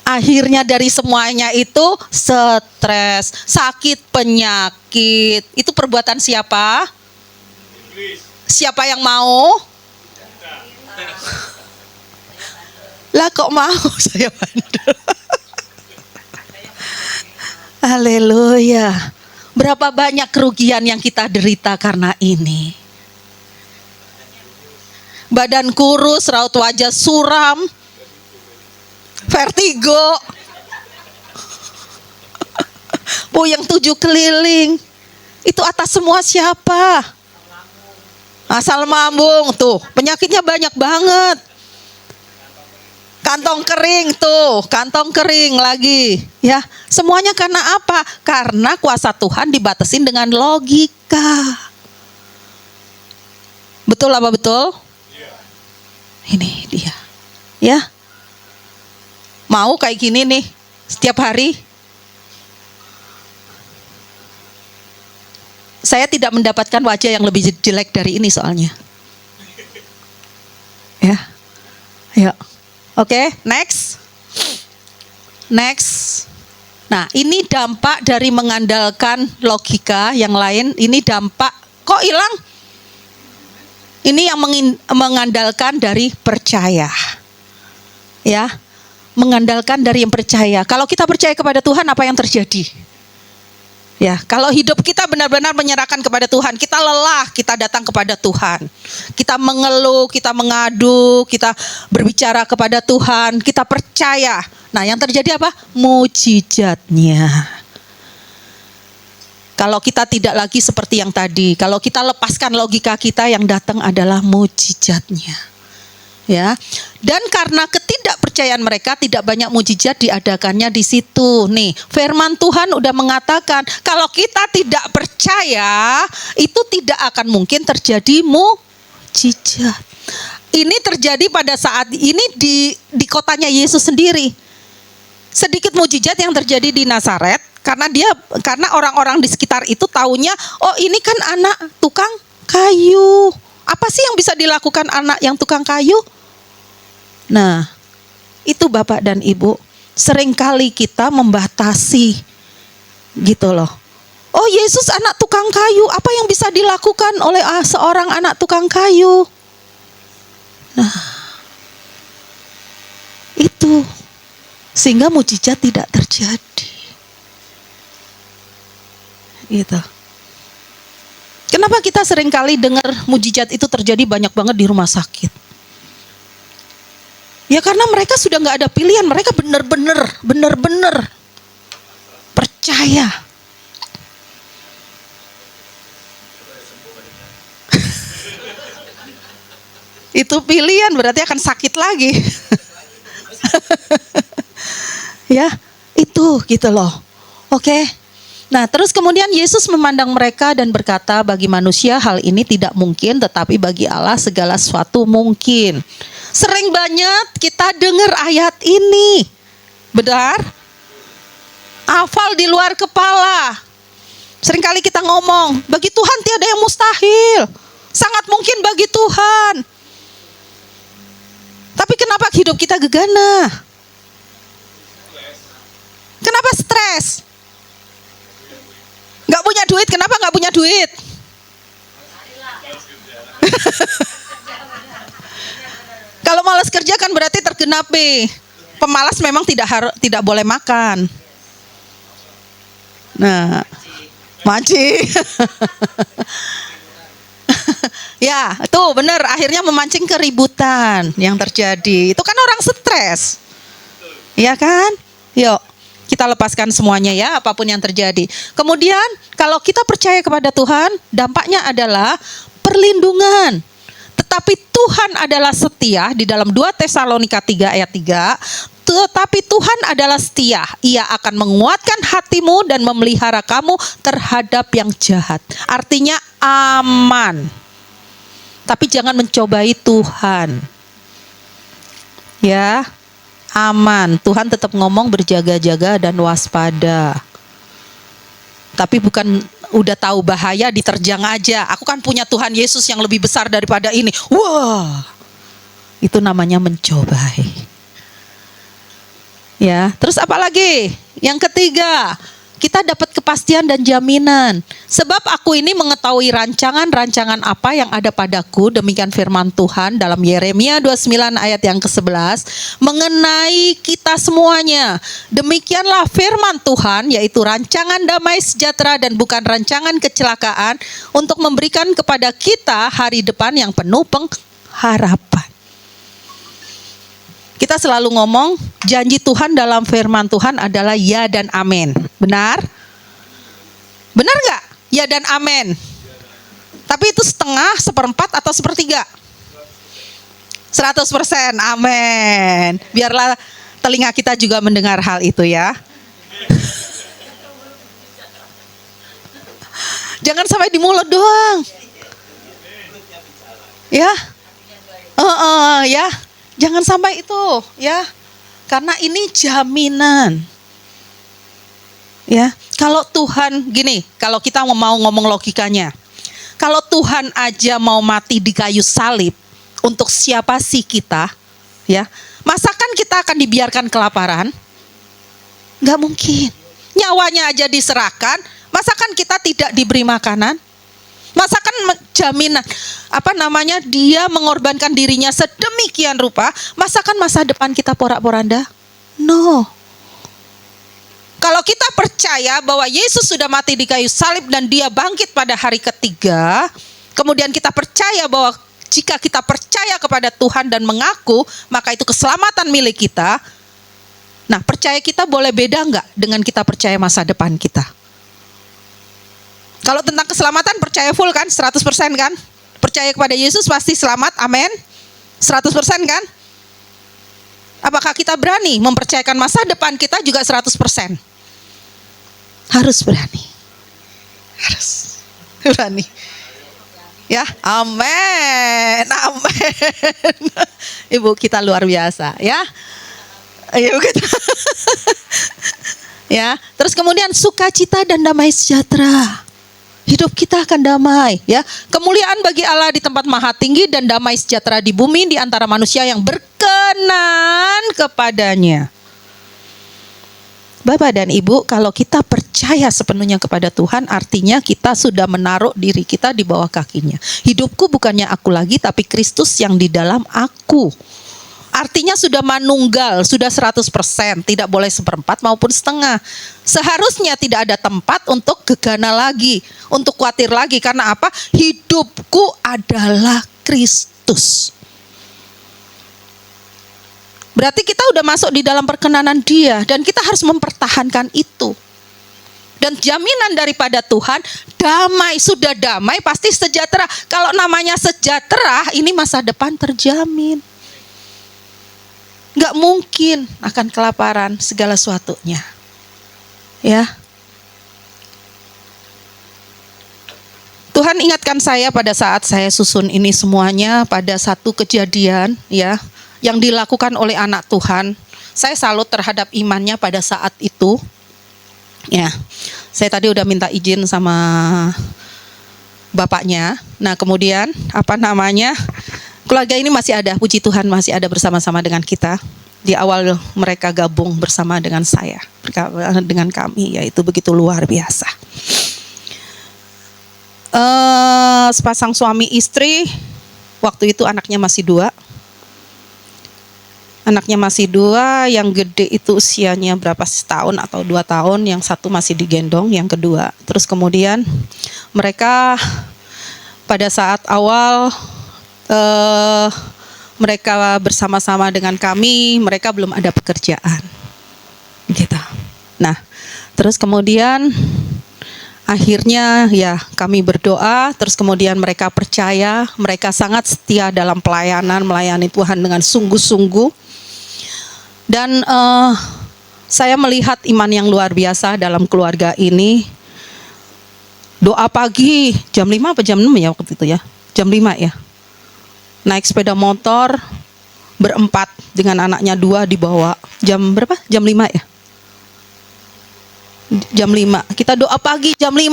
Akhirnya dari semuanya itu stres, sakit, penyakit. Itu perbuatan siapa? Siapa yang mau? Lah kok mau saya bandel? Haleluya. Berapa banyak kerugian yang kita derita karena ini. Badan kurus, raut wajah suram, vertigo, puyeng 7 keliling. Itu atas semua siapa? Asal lambung tuh, penyakitnya banyak banget. Kantong kering tuh, kantong kering lagi. Ya, semuanya karena apa? Karena kuasa Tuhan dibatasin dengan logika. Betul apa betul? Ini dia. Ya. Mau kayak gini nih setiap hari? Saya tidak mendapatkan wajah yang lebih jelek dari ini soalnya. Ya. Ayo. Oke, next. Nah, ini dampak dari mengandalkan logika yang lain. Ini dampak kok hilang? Ini yang mengandalkan dari percaya. Ya. Mengandalkan dari yang percaya. Kalau kita percaya kepada Tuhan, apa yang terjadi? Ya, kalau hidup kita benar-benar menyerahkan kepada Tuhan, kita lelah, kita datang kepada Tuhan. Kita mengeluh, kita mengadu, kita berbicara kepada Tuhan, kita percaya. Nah, yang terjadi apa? Mujizatnya. Kalau kita tidak lagi seperti yang tadi, kalau kita lepaskan logika kita, yang datang adalah mujizatnya. Ya, dan karena ketidakpercayaan mereka, tidak banyak mujizat diadakannya di situ. Nih, firman Tuhan udah mengatakan kalau kita tidak percaya, itu tidak akan mungkin terjadi mujizat. Ini terjadi pada saat ini di kotanya Yesus sendiri. Sedikit mujizat yang terjadi di Nazaret karena orang-orang di sekitar itu taunya, oh ini kan anak tukang kayu. Apa sih yang bisa dilakukan anak yang tukang kayu? Nah, itu Bapak dan Ibu, seringkali kita membatasi gitu loh. Oh, Yesus anak tukang kayu, apa yang bisa dilakukan oleh seorang anak tukang kayu? Nah, itu sehingga mujizat tidak terjadi. Gitu. Kenapa kita seringkali dengar mujizat itu terjadi banyak banget di rumah sakit? Ya karena mereka sudah nggak ada pilihan, mereka benar-benar percaya. Itu pilihan berarti akan sakit lagi. Ya, itu gitu loh. Oke. Nah, terus kemudian Yesus memandang mereka dan berkata, bagi manusia hal ini tidak mungkin, tetapi bagi Allah segala sesuatu mungkin. Sering banget kita dengar ayat ini. Benar? Hafal di luar kepala. Seringkali kita ngomong, bagi Tuhan tiada yang mustahil. Sangat mungkin bagi Tuhan. Tapi kenapa hidup kita gegana? Kenapa stres? Nggak punya duit, kenapa nggak punya duit? Kalau malas kerja kan berarti tergenapi. Pemalas memang tidak boleh makan. Nah, mancing. Ya, tuh benar. Akhirnya memancing keributan yang terjadi. Itu kan orang stres. Iya kan? Yuk, kita lepaskan semuanya ya, apapun yang terjadi. Kemudian, kalau kita percaya kepada Tuhan, dampaknya adalah perlindungan. Tetapi Tuhan adalah setia di dalam 2 Tesalonika 3 ayat 3. Tetapi Tuhan adalah setia. Ia akan menguatkan hatimu dan memelihara kamu terhadap yang jahat. Artinya aman. Tapi jangan mencobai Tuhan. Ya, aman. Tuhan tetap ngomong berjaga-jaga dan waspada. Tapi bukan udah tahu bahaya diterjang aja. Aku kan punya Tuhan Yesus yang lebih besar daripada ini. Wah, itu namanya mencobai. Ya, terus apa lagi? Yang ketiga, kita dapat kepastian dan jaminan. Sebab aku ini mengetahui rancangan-rancangan apa yang ada padaku, demikian firman Tuhan dalam Yeremia 29 ayat yang ke-11, mengenai kita semuanya. Demikianlah firman Tuhan, yaitu rancangan damai sejahtera dan bukan rancangan kecelakaan, untuk memberikan kepada kita hari depan yang penuh pengharapan. Kita selalu ngomong, janji Tuhan dalam firman Tuhan adalah ya dan amin. Benar? Benar nggak? Ya dan amin. Tapi itu setengah, seperempat, atau sepertiga? 100%, amin. Biarlah telinga kita juga mendengar hal itu ya. Jangan sampai di mulut doang. Ya. Ya. Jangan sampai itu, ya. Karena ini jaminan. Ya, kalau Tuhan gini, kalau kita mau ngomong logikanya. Kalau Tuhan aja mau mati di kayu salib, untuk siapa sih kita? Ya. Masakan kita akan dibiarkan kelaparan? Enggak mungkin. Nyawanya aja diserahkan, masakan kita tidak diberi makanan? Masakan jaminan, dia mengorbankan dirinya sedemikian rupa, masakan masa depan kita porak-poranda? No. Kalau kita percaya bahwa Yesus sudah mati di kayu salib dan dia bangkit pada hari ketiga, kemudian kita percaya bahwa jika kita percaya kepada Tuhan dan mengaku, maka itu keselamatan milik kita. Nah, percaya kita boleh beda enggak dengan kita percaya masa depan kita? Kalau tentang keselamatan percaya full kan, 100% kan? Percaya kepada Yesus pasti selamat, amin. 100% kan? Apakah kita berani mempercayakan masa depan kita juga 100%? Harus berani. Harus berani. Ya, amin. Amin. Ibu kita luar biasa ya. Ibu kita. Ya, terus kemudian sukacita dan damai sejahtera. Hidup kita akan damai ya. Kemuliaan bagi Allah di tempat maha tinggi dan damai sejahtera di bumi di antara manusia yang berkenan kepadanya. Bapak dan Ibu, kalau kita percaya sepenuhnya kepada Tuhan, artinya kita sudah menaruh diri kita di bawah kakinya. Hidupku bukannya aku lagi, tapi Kristus yang di dalam aku. Artinya sudah manunggal, sudah 100%, tidak boleh seperempat maupun setengah. Seharusnya tidak ada tempat untuk gegana lagi, untuk khawatir lagi. Karena apa? Hidupku adalah Kristus. Berarti kita udah masuk di dalam perkenanan Dia, dan kita harus mempertahankan itu. Dan jaminan daripada Tuhan, damai, sudah damai pasti sejahtera. Kalau namanya sejahtera, ini masa depan terjamin. Nggak mungkin akan kelaparan segala sesuatunya. Ya. Tuhan ingatkan saya pada saat saya susun ini semuanya pada satu kejadian ya yang dilakukan oleh anak Tuhan. Saya salut terhadap imannya pada saat itu. Ya. Saya tadi udah minta izin sama bapaknya. Nah, kemudian Keluarga ini masih ada, puji Tuhan masih ada bersama-sama dengan kita. Di awal mereka gabung bersama dengan saya, dengan kami, yaitu begitu luar biasa. Sepasang suami istri, waktu itu anaknya masih 2. Anaknya masih 2, yang gede itu usianya berapa, setahun atau 2 tahun, yang satu masih digendong, yang kedua. Terus kemudian mereka pada saat awal mereka bersama-sama dengan kami, mereka belum ada pekerjaan, gitu. Nah, terus kemudian akhirnya ya kami berdoa, terus kemudian mereka percaya, mereka sangat setia dalam pelayanan, melayani Tuhan dengan sungguh-sungguh. Dan saya melihat iman yang luar biasa dalam keluarga ini. Doa pagi jam 5 apa jam 6 ya waktu itu ya? Jam 5 ya. Naik sepeda motor berempat dengan anaknya 2 dibawa. Jam berapa? Jam 5 ya? Jam 5. Kita doa pagi jam 5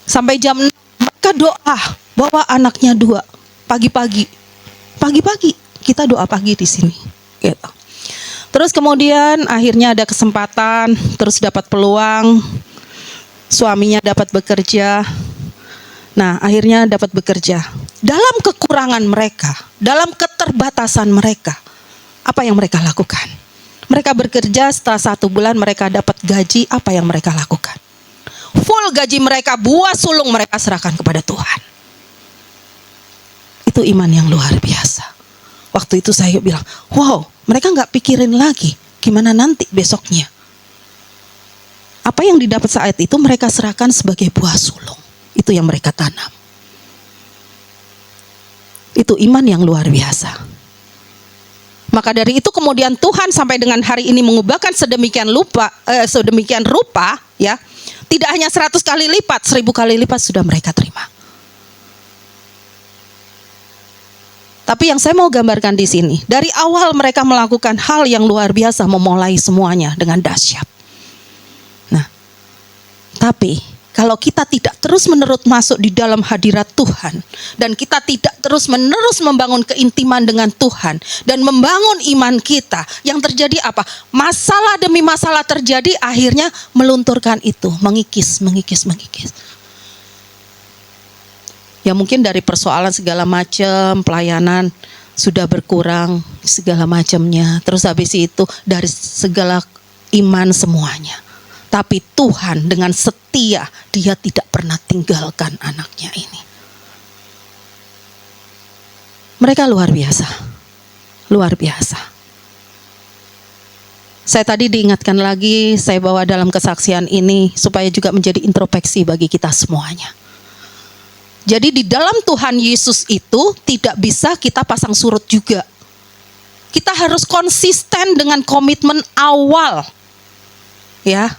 sampai jam 6. Mereka doa bawa anaknya 2 pagi-pagi. Pagi-pagi kita doa pagi di sini. Gitu. Terus kemudian akhirnya ada kesempatan, terus dapat peluang, suaminya dapat bekerja. Nah, akhirnya dapat bekerja. Dalam kekurangan mereka, dalam keterbatasan mereka, apa yang mereka lakukan? Mereka bekerja, setelah 1 bulan mereka dapat gaji, apa yang mereka lakukan? Full gaji mereka, buah sulung mereka serahkan kepada Tuhan. Itu iman yang luar biasa. Waktu itu saya bilang, wow, mereka nggak pikirin lagi gimana nanti besoknya. Apa yang didapat saat itu mereka serahkan sebagai buah sulung. Itu yang mereka tanam. Itu iman yang luar biasa. Maka dari itu kemudian Tuhan sampai dengan hari ini mengubahkan sedemikian rupa, ya. Tidak hanya 100 kali lipat, 1000 kali lipat sudah mereka terima. Tapi yang saya mau gambarkan di sini, dari awal mereka melakukan hal yang luar biasa, memulai semuanya dengan dahsyat. Nah, tapi kalau kita tidak terus-menerus masuk di dalam hadirat Tuhan, dan kita tidak terus-menerus membangun keintiman dengan Tuhan, dan membangun iman kita, yang terjadi apa? Masalah demi masalah terjadi, akhirnya melunturkan itu, mengikis. Ya mungkin dari persoalan segala macam, pelayanan sudah berkurang, segala macamnya. Terus habis itu dari segala iman semuanya. Tapi Tuhan dengan setia, Dia tidak pernah tinggalkan anaknya ini. Mereka luar biasa. Luar biasa. Saya tadi diingatkan lagi, saya bawa dalam kesaksian ini supaya juga menjadi introspeksi bagi kita semuanya. Jadi di dalam Tuhan Yesus itu tidak bisa kita pasang surut juga. Kita harus konsisten dengan komitmen awal. Ya.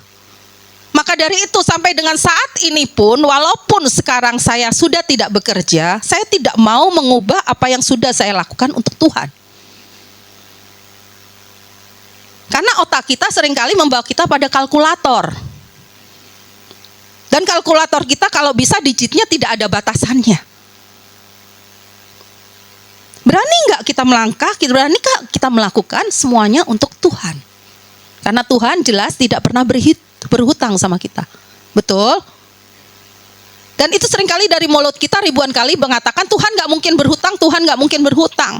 Maka dari itu sampai dengan saat ini pun, walaupun sekarang saya sudah tidak bekerja, saya tidak mau mengubah apa yang sudah saya lakukan untuk Tuhan. Karena otak kita seringkali membawa kita pada kalkulator. Dan kalkulator kita kalau bisa digitnya tidak ada batasannya. Berani nggak kita melangkah, berani nggak kita melakukan semuanya untuk Tuhan? Karena Tuhan jelas tidak pernah berhutang sama kita. Betul? Dan itu seringkali dari mulut kita ribuan kali mengatakan Tuhan nggak mungkin berhutang, Tuhan nggak mungkin berhutang.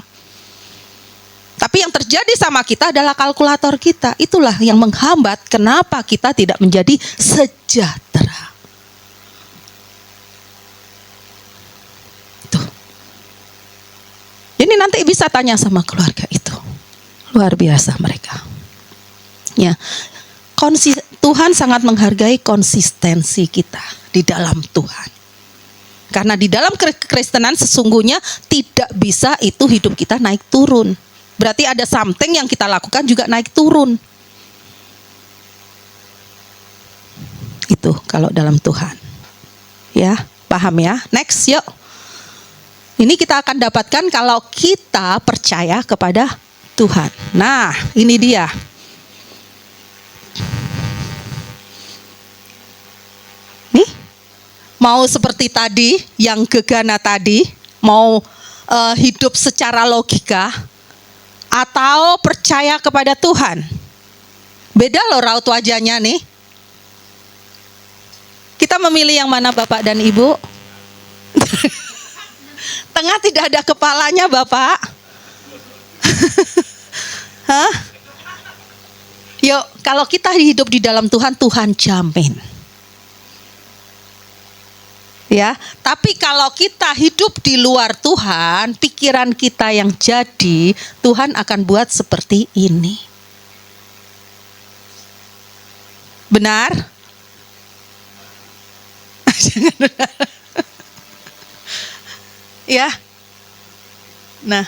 Tapi yang terjadi sama kita adalah kalkulator kita. Itulah yang menghambat kenapa kita tidak menjadi sejahtera. Jadi nanti bisa tanya sama keluarga itu. Luar biasa mereka. Ya. Tuhan sangat menghargai konsistensi kita di dalam Tuhan. Karena di dalam kekristenan sesungguhnya tidak bisa itu hidup kita naik turun. Berarti ada something yang kita lakukan juga naik turun. Itu kalau dalam Tuhan. Ya, paham ya? Next, yuk. Ini kita akan dapatkan kalau kita percaya kepada Tuhan. Nah, ini dia. Nih, mau seperti tadi, yang gegana tadi, mau hidup secara logika atau percaya kepada Tuhan? Beda loh raut wajahnya nih. Kita memilih yang mana Bapak dan Ibu? Tengah tidak ada kepalanya Bapak. Hah? Yuk, kalau kita hidup di dalam Tuhan, Tuhan jamin. Ya, tapi kalau kita hidup di luar Tuhan, pikiran kita yang jadi, Tuhan akan buat seperti ini. Benar? Ya. Nah.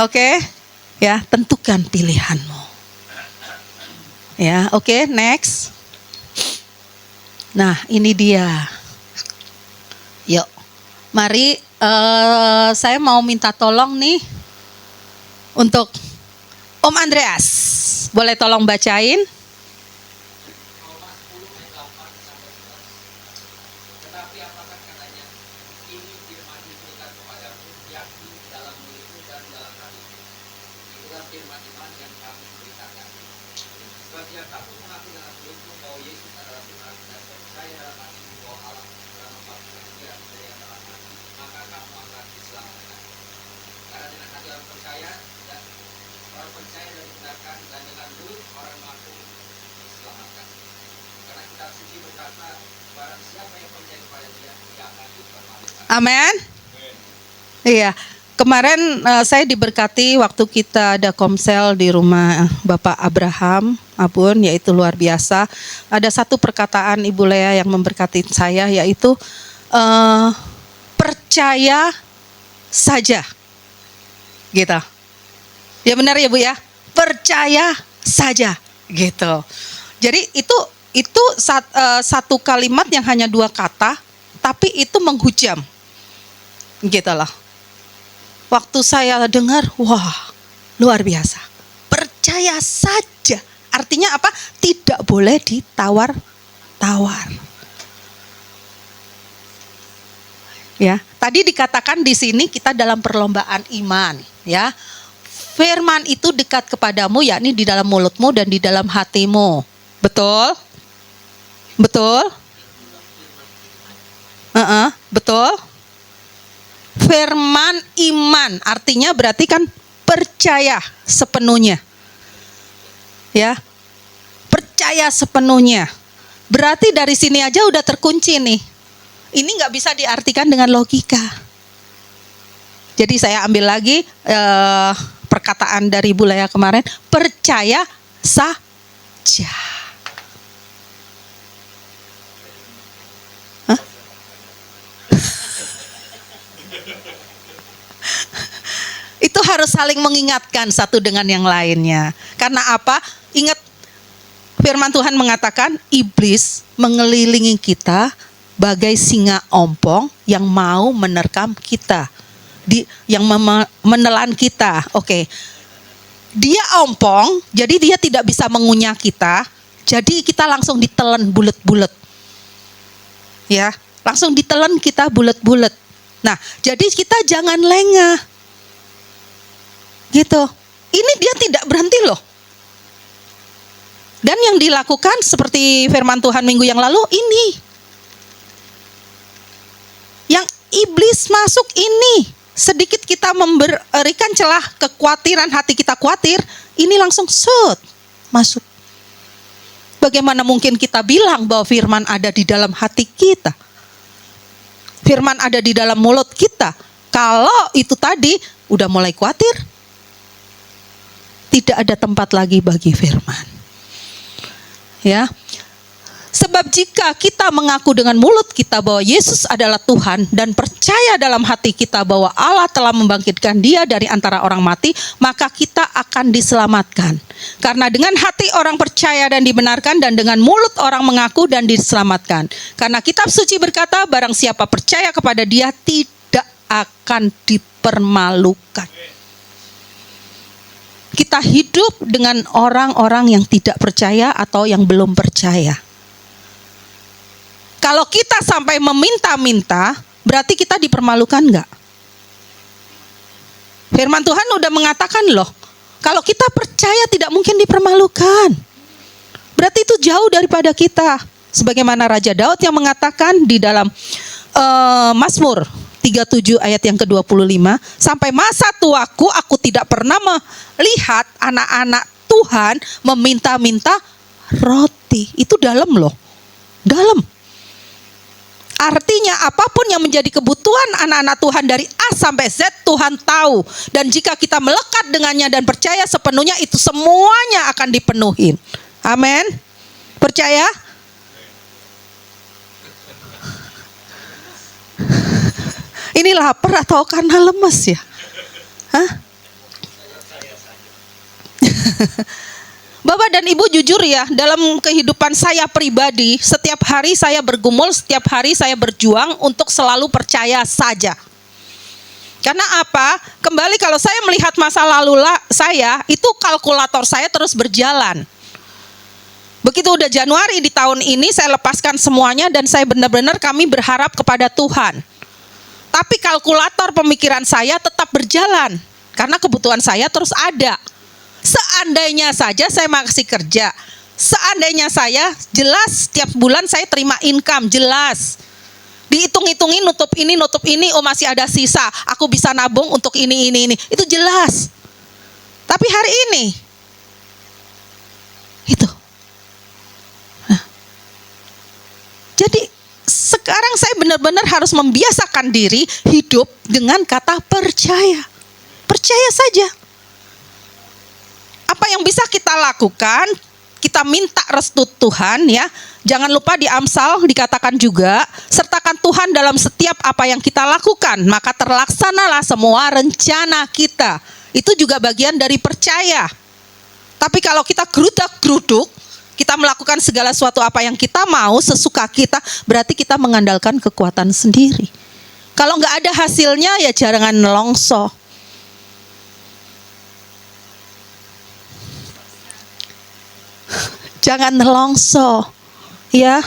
Oke. Ya, tentukan pilihanmu. Ya, oke, next. Nah, ini dia. Yuk. Mari saya mau minta tolong nih untuk Om Andreas. Boleh tolong bacain? Amin. Iya. Kemarin saya diberkati waktu kita ada komsel di rumah Bapak Abraham Abun, yaitu luar biasa. Ada satu perkataan Ibu Lea yang memberkati saya, yaitu percaya saja. Gitu. Ya benar ya Bu ya? Percaya saja. Gitu. Jadi itu satu kalimat yang hanya 2 kata, tapi itu menghujam. Gitu loh. Waktu saya dengar, wah, luar biasa. Percaya saja. Artinya apa? Tidak boleh ditawar-tawar. Ya, tadi dikatakan di sini kita dalam perlombaan iman, ya. Firman itu dekat kepadamu, yakni di dalam mulutmu dan di dalam hatimu. Betul? Betul? Betul? Firman iman artinya berarti kan percaya sepenuhnya. Ya. Percaya sepenuhnya. Berarti dari sini aja udah terkunci nih. Ini nggak bisa diartikan dengan logika. Jadi saya ambil lagi perkataan dari Bu Lea kemarin, percaya saja. Itu harus saling mengingatkan satu dengan yang lainnya. Karena apa? Ingat firman Tuhan mengatakan iblis mengelilingi kita bagai singa ompong yang mau menerkam kita. Yang menelan kita. Oke. Dia ompong, jadi dia tidak bisa mengunyah kita. Jadi kita langsung ditelan bulet-bulet. Ya, langsung ditelan kita bulet-bulet. Nah, jadi kita jangan lengah. Gitu. Ini dia tidak berhenti loh. Dan yang dilakukan seperti firman Tuhan minggu yang lalu ini. Yang iblis masuk ini. Sedikit kita memberikan celah kekhawatiran, hati kita khawatir, ini langsung masuk. Bagaimana mungkin kita bilang bahwa firman ada di dalam hati kita? Firman ada di dalam mulut kita. Kalau itu tadi udah mulai khawatir, tidak ada tempat lagi bagi firman. Ya. Sebab jika kita mengaku dengan mulut kita bahwa Yesus adalah Tuhan dan percaya dalam hati kita bahwa Allah telah membangkitkan Dia dari antara orang mati, maka kita akan diselamatkan. Karena dengan hati orang percaya dan dibenarkan, dan dengan mulut orang mengaku dan diselamatkan. Karena kitab suci berkata, barang siapa percaya kepada Dia tidak akan dipermalukan. Kita hidup dengan orang-orang yang tidak percaya atau yang belum percaya. Kalau kita sampai meminta-minta berarti kita dipermalukan nggak? Firman Tuhan udah mengatakan loh, kalau kita percaya tidak mungkin dipermalukan. Berarti itu jauh daripada kita. Sebagaimana Raja Daud yang mengatakan di dalam Mazmur 37 ayat yang ke-25, sampai masa tuaku aku tidak pernah melihat anak-anak Tuhan meminta-minta roti. Itu dalam loh, dalam. Artinya apapun yang menjadi kebutuhan anak-anak Tuhan dari A sampai Z, Tuhan tahu. Dan jika kita melekat dengannya dan percaya sepenuhnya, itu semuanya akan dipenuhi. Amin. Percaya? Ini lapar atau karena lemes ya? Hah? Bapak dan Ibu jujur ya, dalam kehidupan saya pribadi, setiap hari saya bergumul, setiap hari saya berjuang untuk selalu percaya saja. Karena apa? Kembali kalau saya melihat masa lalu saya, itu kalkulator saya terus berjalan. Begitu udah Januari di tahun ini, saya lepaskan semuanya dan saya benar-benar kami berharap kepada Tuhan. Tapi kalkulator pemikiran saya tetap berjalan, karena kebutuhan saya terus ada. Seandainya saja saya masih kerja, seandainya saya jelas setiap bulan saya terima income, jelas dihitung-hitungin nutup ini, oh masih ada sisa, aku bisa nabung untuk ini, itu jelas. Tapi hari ini itu nah, jadi sekarang saya benar-benar harus membiasakan diri hidup dengan kata percaya. Percaya saja. Apa yang bisa kita lakukan, kita minta restu Tuhan ya. Jangan lupa di Amsal dikatakan juga, sertakan Tuhan dalam setiap apa yang kita lakukan, maka terlaksanalah semua rencana kita. Itu juga bagian dari percaya. Tapi kalau kita gerudak-geruduk, kita melakukan segala sesuatu apa yang kita mau, sesuka kita, berarti kita mengandalkan kekuatan sendiri. Kalau nggak ada hasilnya ya jangan nelongso. Jangan nelongso, ya.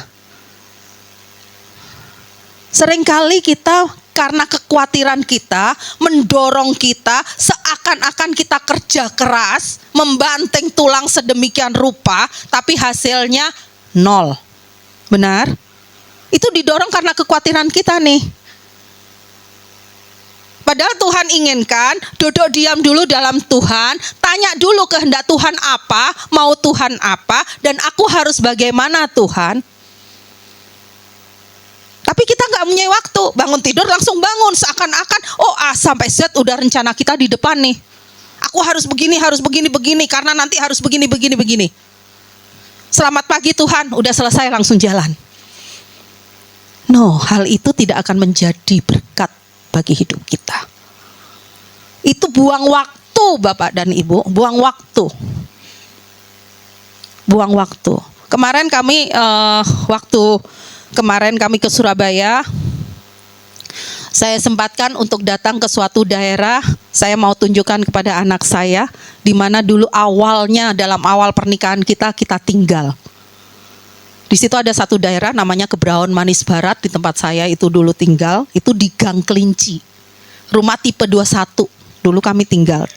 Seringkali kita karena kekhawatiran kita mendorong kita seakan-akan kita kerja keras, membanting tulang sedemikian rupa, tapi hasilnya nol. Benar? Itu didorong karena kekhawatiran kita nih. Padahal Tuhan inginkan duduk diam dulu dalam Tuhan, tanya dulu kehendak Tuhan apa, mau Tuhan apa, dan aku harus bagaimana Tuhan. Tapi kita nggak punya waktu, bangun tidur langsung bangun, seakan-akan oh A sampai Z udah rencana kita di depan nih. Aku harus begini, karena nanti harus begini. Selamat pagi Tuhan, udah selesai langsung jalan. No, hal itu tidak akan menjadi berkat bagi hidup kita. Itu buang waktu Bapak dan Ibu, buang waktu. Kemarin kami kami ke Surabaya, saya sempatkan untuk datang ke suatu daerah. Saya mau tunjukkan kepada anak saya, di mana dulu awalnya dalam awal pernikahan kita tinggal. Di situ ada satu daerah namanya Kebraun Manis Barat, di tempat saya itu dulu tinggal, itu di Gang Kelinci. Rumah tipe 21, dulu kami tinggal.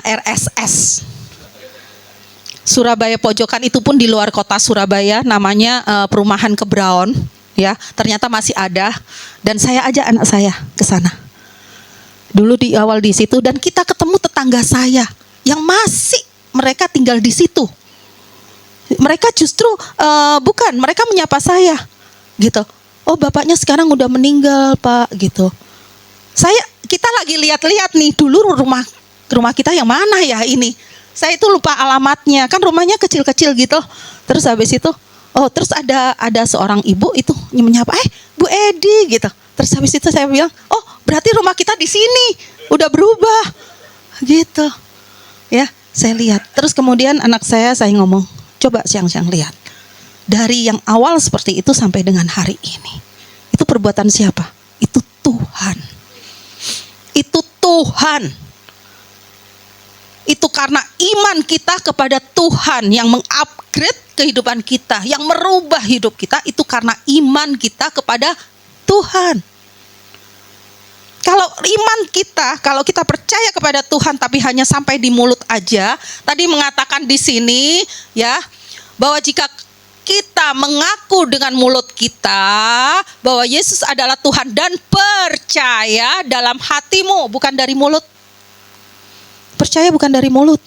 RSS. Surabaya Pojokan itu pun di luar kota Surabaya, namanya Perumahan Kebraun, ya. Ternyata masih ada dan saya ajak anak saya ke sana. Dulu di awal di situ dan kita ketemu tetangga saya yang masih mereka tinggal di situ. Mereka justru mereka menyapa saya gitu. Oh, bapaknya sekarang udah meninggal, Pak, gitu. Kita lagi lihat-lihat nih, dulu rumah kita yang mana ya ini. Saya itu lupa alamatnya, kan rumahnya kecil-kecil gitu. Terus habis itu, terus ada seorang ibu itu menyapa, Bu Edi gitu. Terus habis itu saya bilang, oh berarti rumah kita di sini, udah berubah, gitu. Ya, saya lihat. Terus kemudian anak saya ngomong, coba siang-siang lihat. Dari yang awal seperti itu sampai dengan hari ini. Itu perbuatan siapa? Itu Tuhan. Itu Tuhan. Itu karena iman kita kepada Tuhan yang mengupgrade kehidupan kita, yang merubah hidup kita, itu karena iman kita kepada Tuhan. Kalau iman kita, kalau kita percaya kepada Tuhan tapi hanya sampai di mulut aja, tadi mengatakan di sini ya, bahwa jika kita mengaku dengan mulut kita bahwa Yesus adalah Tuhan dan percaya dalam hatimu, bukan dari mulut. Percaya bukan dari mulut.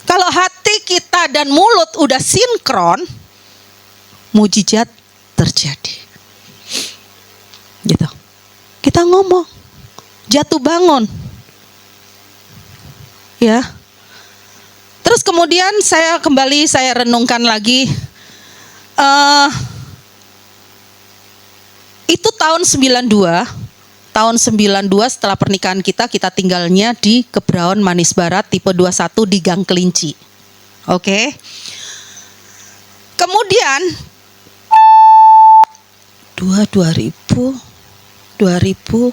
Kalau hati kita dan mulut udah sinkron, mujizat terjadi. Gitu. Kita ngomong, jatuh bangun. Ya. Terus kemudian saya renungkan lagi. Itu tahun 92. Tahun 92 setelah pernikahan kita tinggalnya di Kebraon Manis Barat tipe 21 di Gang Kelinci. Oke. Kemudian 2000 10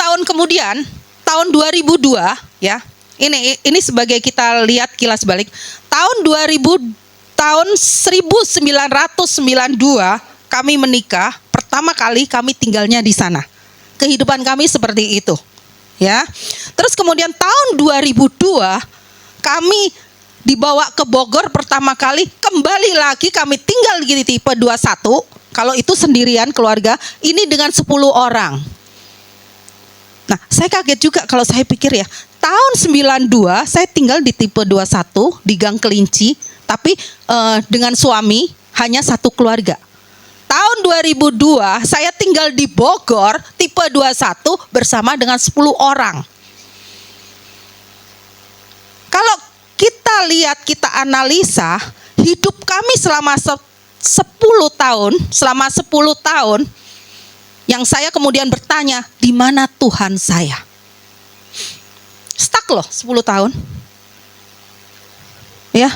tahun kemudian, tahun 2002 ya. Ini sebagai kita lihat kilas balik. Tahun 1992 kami menikah, pertama kali kami tinggalnya di sana. Kehidupan kami seperti itu. Ya. Terus kemudian tahun 2002 kami dibawa ke Bogor pertama kali, kembali lagi kami tinggal di tipe 21. Kalau itu sendirian keluarga, ini dengan 10 orang. Nah, saya kaget juga kalau saya pikir ya, tahun 92 saya tinggal di tipe 21 di Gang Kelinci, tapi dengan suami hanya satu keluarga. Tahun 2002 saya tinggal di Bogor tipe 21 bersama dengan 10 orang. Kalau kita lihat, kita analisa, hidup kami selama 10 tahun, yang saya kemudian bertanya, di mana Tuhan saya? Stuck loh 10 tahun. Ya.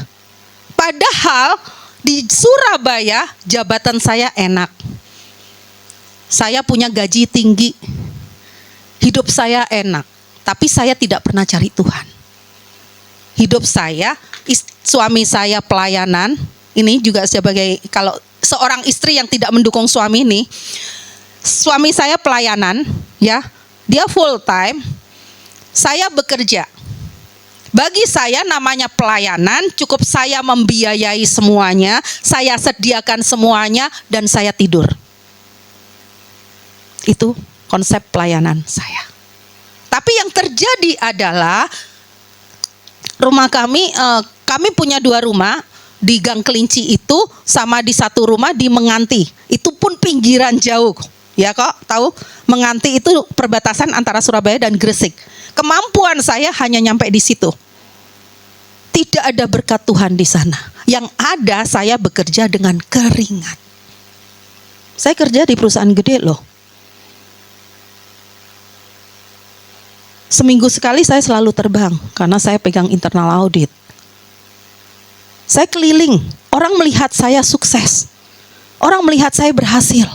Padahal di Surabaya jabatan saya enak. Saya punya gaji tinggi. Hidup saya enak, tapi saya tidak pernah cari Tuhan. Hidup saya, suami saya pelayanan. Ini juga sebagai, kalau seorang istri yang tidak mendukung suami ini, suami saya pelayanan, ya, dia full time, saya bekerja. Bagi saya namanya pelayanan, cukup saya membiayai semuanya, saya sediakan semuanya, dan saya tidur. Itu konsep pelayanan saya. Tapi yang terjadi adalah rumah kami punya 2 rumah. Di Gang Kelinci itu sama di satu rumah di Menganti. Itu pun pinggiran jauh. Ya kok tahu? Menganti itu perbatasan antara Surabaya dan Gresik. Kemampuan saya hanya nyampe di situ. Tidak ada berkat Tuhan di sana. Yang ada saya bekerja dengan keringat. Saya kerja di perusahaan gede loh. Seminggu sekali saya selalu terbang karena saya pegang internal audit. Saya keliling, orang melihat saya sukses. Orang melihat saya berhasil.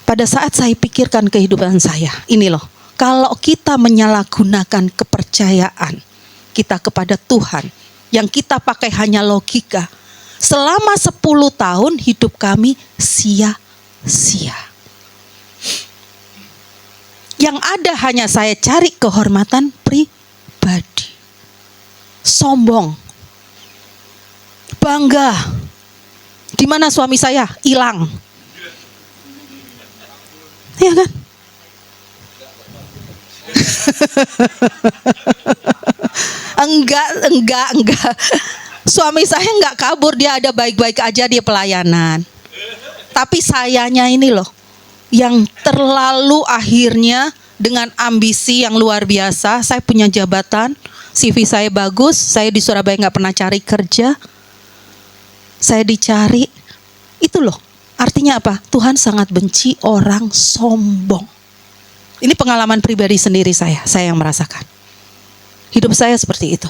Pada saat saya pikirkan kehidupan saya, ini loh, kalau kita menyalahgunakan kepercayaan kita kepada Tuhan, yang kita pakai hanya logika, selama 10 tahun hidup kami sia-sia. Yang ada hanya saya cari kehormatan pribadi. Sombong, bangga. Di mana suami saya? Hilang. Iya kan? Enggak. Suami saya enggak kabur, dia ada baik-baik aja, dia pelayanan. Tapi sayanya ini loh, yang terlalu akhirnya dengan ambisi yang luar biasa. Saya punya jabatan, CV saya bagus, saya di Surabaya nggak pernah cari kerja, saya dicari. Itu loh, artinya apa? Tuhan sangat benci orang sombong. Ini pengalaman pribadi sendiri saya yang merasakan. Hidup saya seperti itu.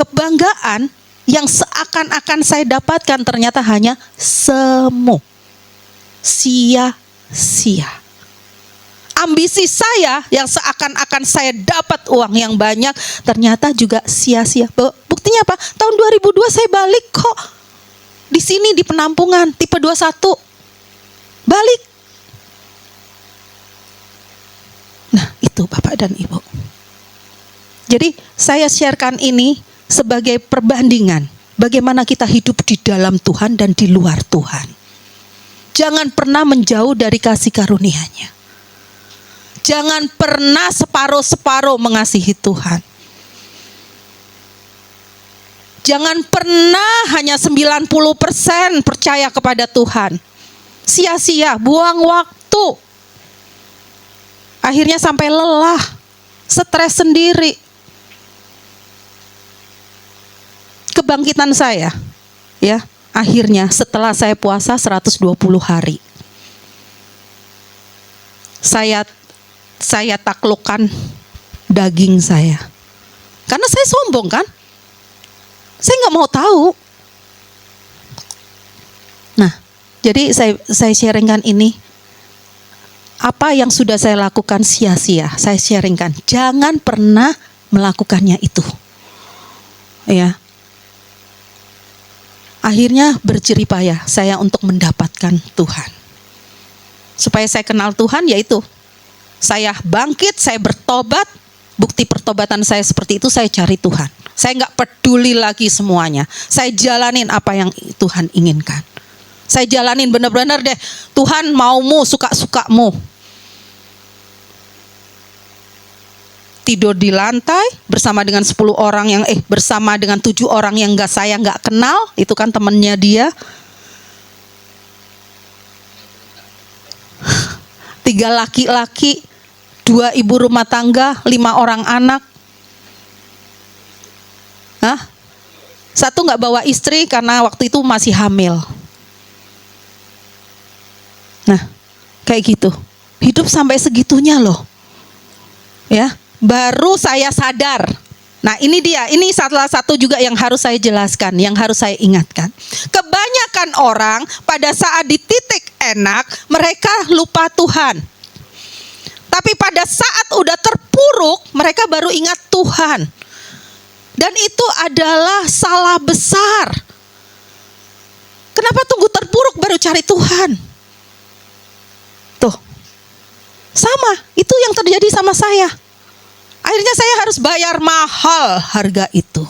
Kebanggaan yang seakan-akan saya dapatkan ternyata hanya semu, sia-sia. Ambisi saya yang seakan-akan saya dapat uang yang banyak ternyata juga sia-sia. Buktinya apa? Tahun 2002 saya balik kok. di sini di penampungan tipe 21. Balik. Nah, itu Bapak dan Ibu. Jadi saya sharekan ini sebagai perbandingan bagaimana kita hidup di dalam Tuhan dan di luar Tuhan. Jangan pernah menjauh dari kasih karunia-Nya. Jangan pernah separuh-separuh mengasihi Tuhan. Jangan pernah hanya 90% percaya kepada Tuhan. Sia-sia, buang waktu. Akhirnya sampai lelah, stres sendiri. Kebangkitan saya, ya, akhirnya setelah saya puasa 120 hari. Saya taklukkan daging saya. Karena saya sombong kan? Saya nggak mau tahu. Nah, jadi saya sharingkan ini. Apa yang sudah saya lakukan sia-sia, saya sharingkan. Jangan pernah melakukannya itu. Ya. Akhirnya berjeripayah saya untuk mendapatkan Tuhan. Supaya saya kenal Tuhan, yaitu saya bangkit, saya bertobat. Bukti pertobatan saya seperti itu, saya cari Tuhan. Saya nggak peduli lagi semuanya. Saya jalanin apa yang Tuhan inginkan. Saya jalanin benar-benar deh. Tuhan maumu, suka-sukamu. Tidur di lantai bersama dengan 10 orang yang bersama dengan 7 orang yang saya nggak kenal, itu kan temennya dia. 3 laki-laki, 2 ibu rumah tangga, 5 orang anak. 1 nggak bawa istri karena waktu itu masih hamil. Nah, kayak gitu. Hidup sampai segitunya loh. Ya, baru saya sadar. Nah, ini dia. Ini salah satu juga yang harus saya jelaskan, yang harus saya ingatkan. Kebanyakan orang pada saat di titik enak, mereka lupa Tuhan. Tapi pada saat udah terpuruk, mereka baru ingat Tuhan. Dan itu adalah salah besar. Kenapa tunggu terpuruk baru cari Tuhan? Tuh, sama, itu yang terjadi sama saya. Akhirnya saya harus bayar mahal harga itu.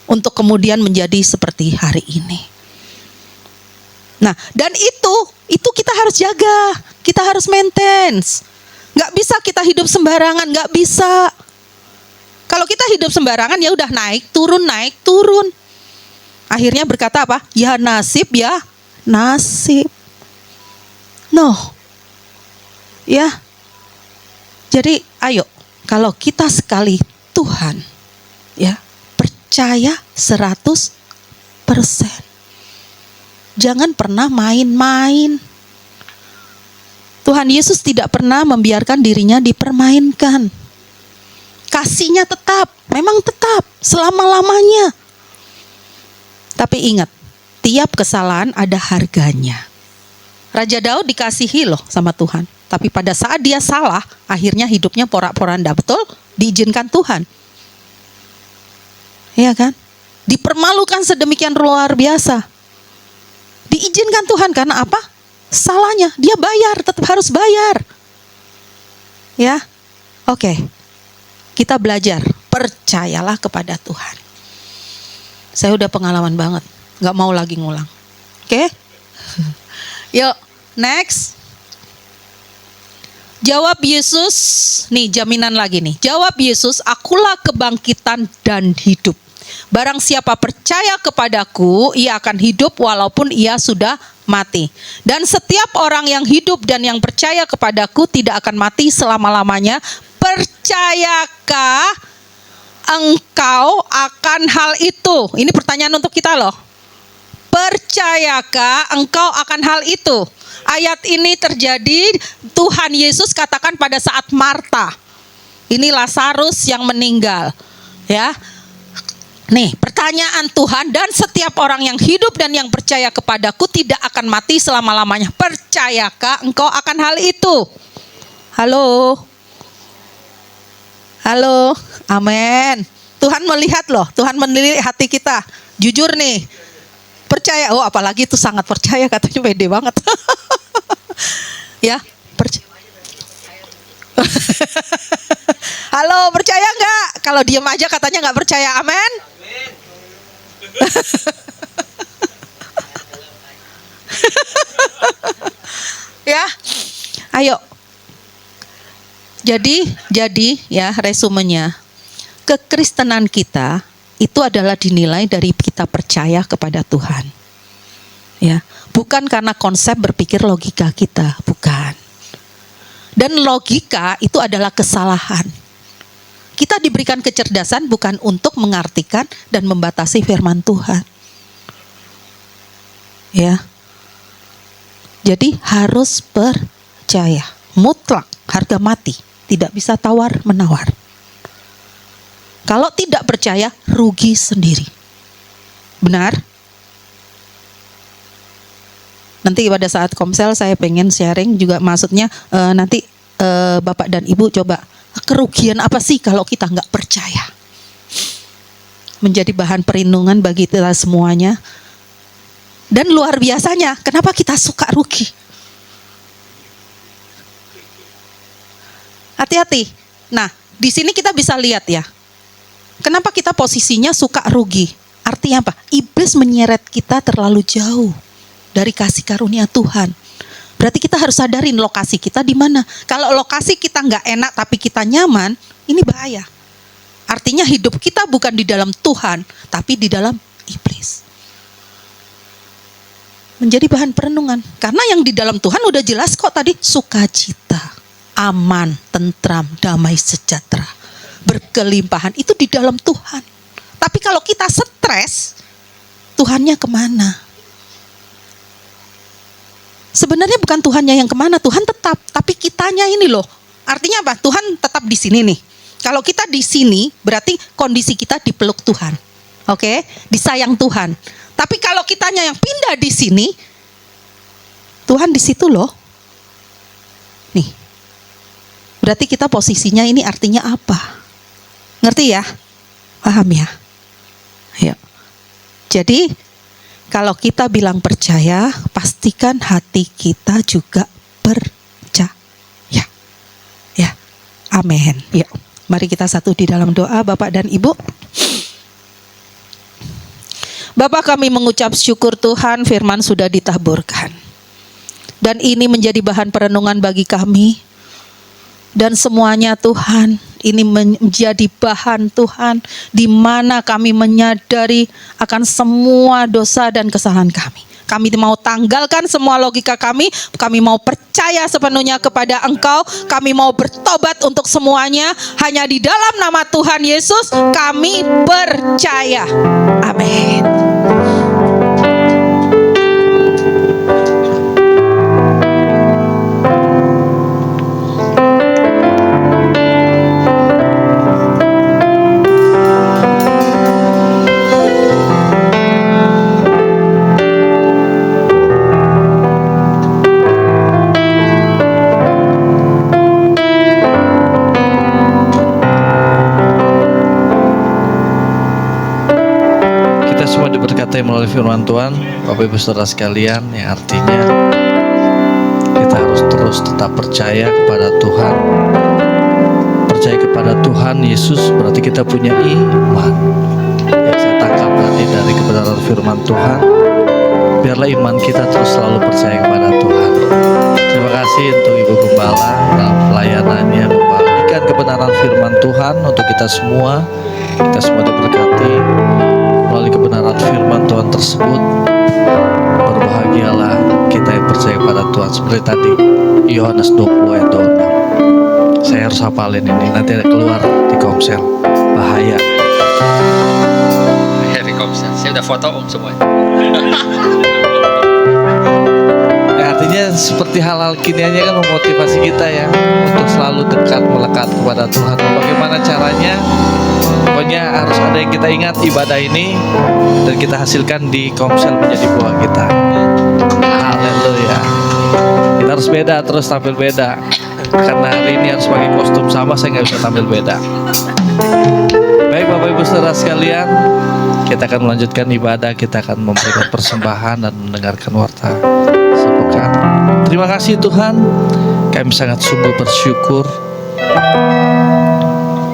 Untuk kemudian menjadi seperti hari ini. Nah, dan itu kita harus jaga. Kita harus maintenance. Gak bisa kita hidup sembarangan, gak bisa. Kalau kita hidup sembarangan ya udah naik, turun. Akhirnya berkata apa? Ya nasib. No. Ya. Jadi ayo, kalau kita sekali Tuhan, ya, percaya 100%. Jangan pernah main-main. Tuhan Yesus tidak pernah membiarkan dirinya dipermainkan. Kasihnya tetap, memang tetap, selama-lamanya. Tapi ingat, tiap kesalahan ada harganya. Raja Daud dikasihi loh sama Tuhan. Tapi pada saat dia salah, akhirnya hidupnya porak-poranda. Betul? Diizinkan Tuhan. Iya kan? Dipermalukan sedemikian luar biasa. Diizinkan Tuhan karena apa? Salahnya, dia bayar, tetap harus bayar. Ya, oke. Kita belajar, percayalah kepada Tuhan. Saya udah pengalaman banget, gak mau lagi ngulang. Oke? Yuk, next. Jawab Yesus, nih jaminan lagi nih. Jawab Yesus, akulah kebangkitan dan hidup. Barang siapa percaya kepadaku, ia akan hidup walaupun ia sudah mati. Dan setiap orang yang hidup dan yang percaya kepadaku tidak akan mati selama-lamanya. Percayakah engkau akan hal itu? Ini pertanyaan untuk kita loh. Percayakah engkau akan hal itu? Ayat ini terjadi, Tuhan Yesus katakan pada saat Marta. Ini Lazarus yang meninggal. Ya. Nih, pertanyaan Tuhan, dan setiap orang yang hidup dan yang percaya kepadaku tidak akan mati selama-lamanya. Percayakah engkau akan hal itu? Halo? Amin. Tuhan melihat loh, Tuhan melihat hati kita. Jujur nih, Percaya, oh apalagi itu sangat percaya katanya pede banget. Ya, percaya. Halo, percaya nggak? Kalau diem aja katanya nggak percaya, amin. Ya, ayo. Jadi ya resumenya, kekristenan kita itu adalah dinilai dari kita percaya kepada Tuhan. Ya, bukan karena konsep berpikir logika kita, bukan. Dan logika itu adalah kesalahan. Kita diberikan kecerdasan bukan untuk mengartikan dan membatasi firman Tuhan. Ya. Jadi harus percaya, mutlak, harga mati, tidak bisa tawar-menawar. Kalau tidak percaya, rugi sendiri. Benar? Nanti pada saat komsel saya pengen sharing juga, maksudnya nanti Bapak dan Ibu coba, kerugian apa sih kalau kita nggak percaya? Menjadi bahan perlindungan bagi kita semuanya. Dan luar biasanya, kenapa kita suka rugi? Hati-hati. Nah, di sini kita bisa lihat ya. Kenapa kita posisinya suka rugi? Artinya apa? Iblis menyeret kita terlalu jauh dari kasih karunia Tuhan. Berarti kita harus sadarin lokasi kita di mana. Kalau lokasi kita nggak enak tapi kita nyaman, ini bahaya. Artinya hidup kita bukan di dalam Tuhan, tapi di dalam iblis. Menjadi bahan perenungan. Karena yang di dalam Tuhan udah jelas kok tadi, sukacita, aman, tentram, damai sejahtera, berkelimpahan, itu di dalam Tuhan. Tapi kalau kita stres, Tuhannya kemana? Sebenarnya bukan Tuhannya yang kemana, Tuhan tetap, tapi kitanya ini loh. Artinya apa? Tuhan tetap di sini nih. Kalau kita di sini, berarti kondisi kita dipeluk Tuhan. Oke? Disayang Tuhan. Tapi kalau kitanya yang pindah di sini, Tuhan di situ loh. Nih. Berarti kita posisinya ini artinya apa? Ngerti ya? Paham ya? Ayo. Jadi, kalau kita bilang percaya, pastikan hati kita juga percaya. Ya. Amin. Yuk, mari kita satu di dalam doa, Bapak dan Ibu. Bapak, kami mengucap syukur Tuhan, firman sudah ditaburkan. Dan ini menjadi bahan perenungan bagi kami. Dan semuanya Tuhan, ini menjadi bahan Tuhan, di mana kami menyadari akan semua dosa dan kesalahan kami. Kami mau tanggalkan semua logika kami mau percaya sepenuhnya kepada Engkau, kami mau bertobat untuk semuanya, hanya di dalam nama Tuhan Yesus kami percaya. Amin. Melalui firman Tuhan, Bapak Ibu Saudara sekalian, yang artinya kita harus terus tetap percaya kepada Tuhan. Percaya kepada Tuhan Yesus berarti kita punya iman. Yang saya tangkap tadi dari kebenaran firman Tuhan, biarlah iman kita terus selalu percaya kepada Tuhan. Terima kasih untuk Ibu Gembala dalam pelayanannya membagikan kebenaran firman Tuhan untuk kita semua. Kita semua diberkati melalui kebenaran firman Tuhan tersebut. Berbahagialah kita yang percaya kepada Tuhan. Seperti tadi Yohanes 20 ayat 26. Saya harus hafalin ini, nanti keluar di komsel. Bahaya. Di komsel, saya udah foto om semua. Artinya seperti hal-hal kiniannya kan memotivasi kita ya untuk selalu dekat, melekat kepada Tuhan. Bagaimana caranya? Pokoknya harus ada yang kita ingat ibadah ini dan kita hasilkan di komsel menjadi buah kita. Haleluya. Kita harus beda, terus tampil beda. Karena hari ini harus pakai kostum sama, saya nggak bisa tampil beda. Baik Bapak Bapak Ibu Saudara sekalian, kita akan melanjutkan ibadah, kita akan memberikan persembahan dan mendengarkan warta sepekan. Terima kasih Tuhan, kami sangat sungguh bersyukur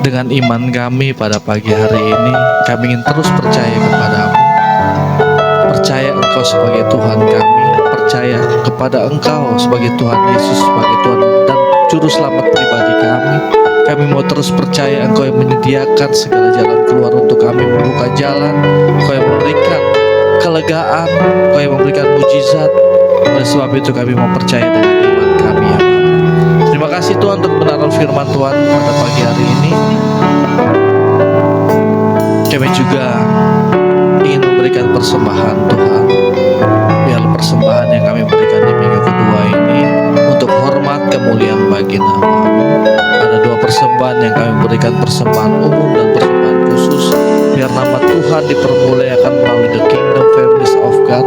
dengan iman kami pada pagi hari ini. Kami ingin terus percaya kepadamu, percaya Engkau sebagai Tuhan kami, percaya kepada Engkau sebagai Tuhan Yesus, sebagai Tuhan dan Juru Selamat pribadi kami. Kami mau terus percaya Engkau yang menyediakan segala jalan keluar untuk kami, membuka jalan, Engkau yang memberikan kelegaan, Engkau yang memberikan mujizat. Oleh sebab itu kami mau percaya dengan iman kami ya Bapa. Terima kasih Tuhan untuk kebenaran firman Tuhan pada pagi hari ini. Kami juga ingin memberikan persembahan Tuhan. Biar persembahan yang kami berikan di minggu kedua ini untuk hormat kemuliaan bagi nama-Mu. Ada dua persembahan yang kami berikan, persembahan umum dan persembahan khusus. Biar nama Tuhan dipermuliakan melalui The Kingdom Families of God.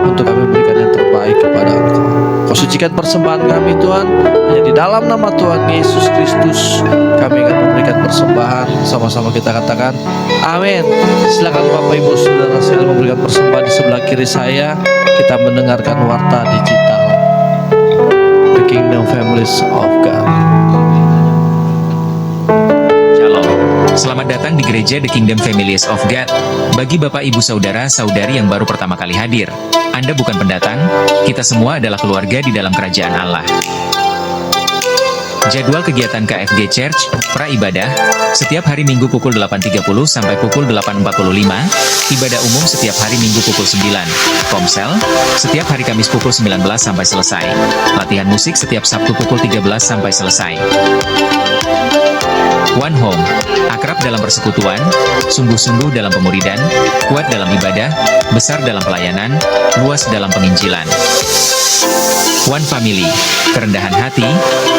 Untuk kami berikan yang terbaik kepada Engkau. Kau sucikan persembahan kami Tuhan. Hanya di dalam nama Tuhan Yesus Kristus kami akan memberikan persembahan. Sama-sama kita katakan amin. Silakan Bapak Ibu Saudara sekalian memberikan persembahan di sebelah kiri saya. Kita mendengarkan warta digital The Kingdom Families of God. Shalom. Selamat datang di gereja The Kingdom Families of God. Bagi Bapak Ibu Saudara Saudari yang baru pertama kali hadir, Anda bukan pendatang, kita semua adalah keluarga di dalam kerajaan Allah. Jadwal kegiatan KFG Church, pra-ibadah, setiap hari Minggu pukul 8.30 sampai pukul 8.45, ibadah umum setiap hari Minggu pukul 9, Komsel, setiap hari Kamis pukul 19 sampai selesai, latihan musik setiap Sabtu pukul 13 sampai selesai. One Home, akrab dalam persekutuan, sungguh-sungguh dalam pemuridan, kuat dalam ibadah, besar dalam pelayanan, luas dalam penginjilan. One Family, kerendahan hati,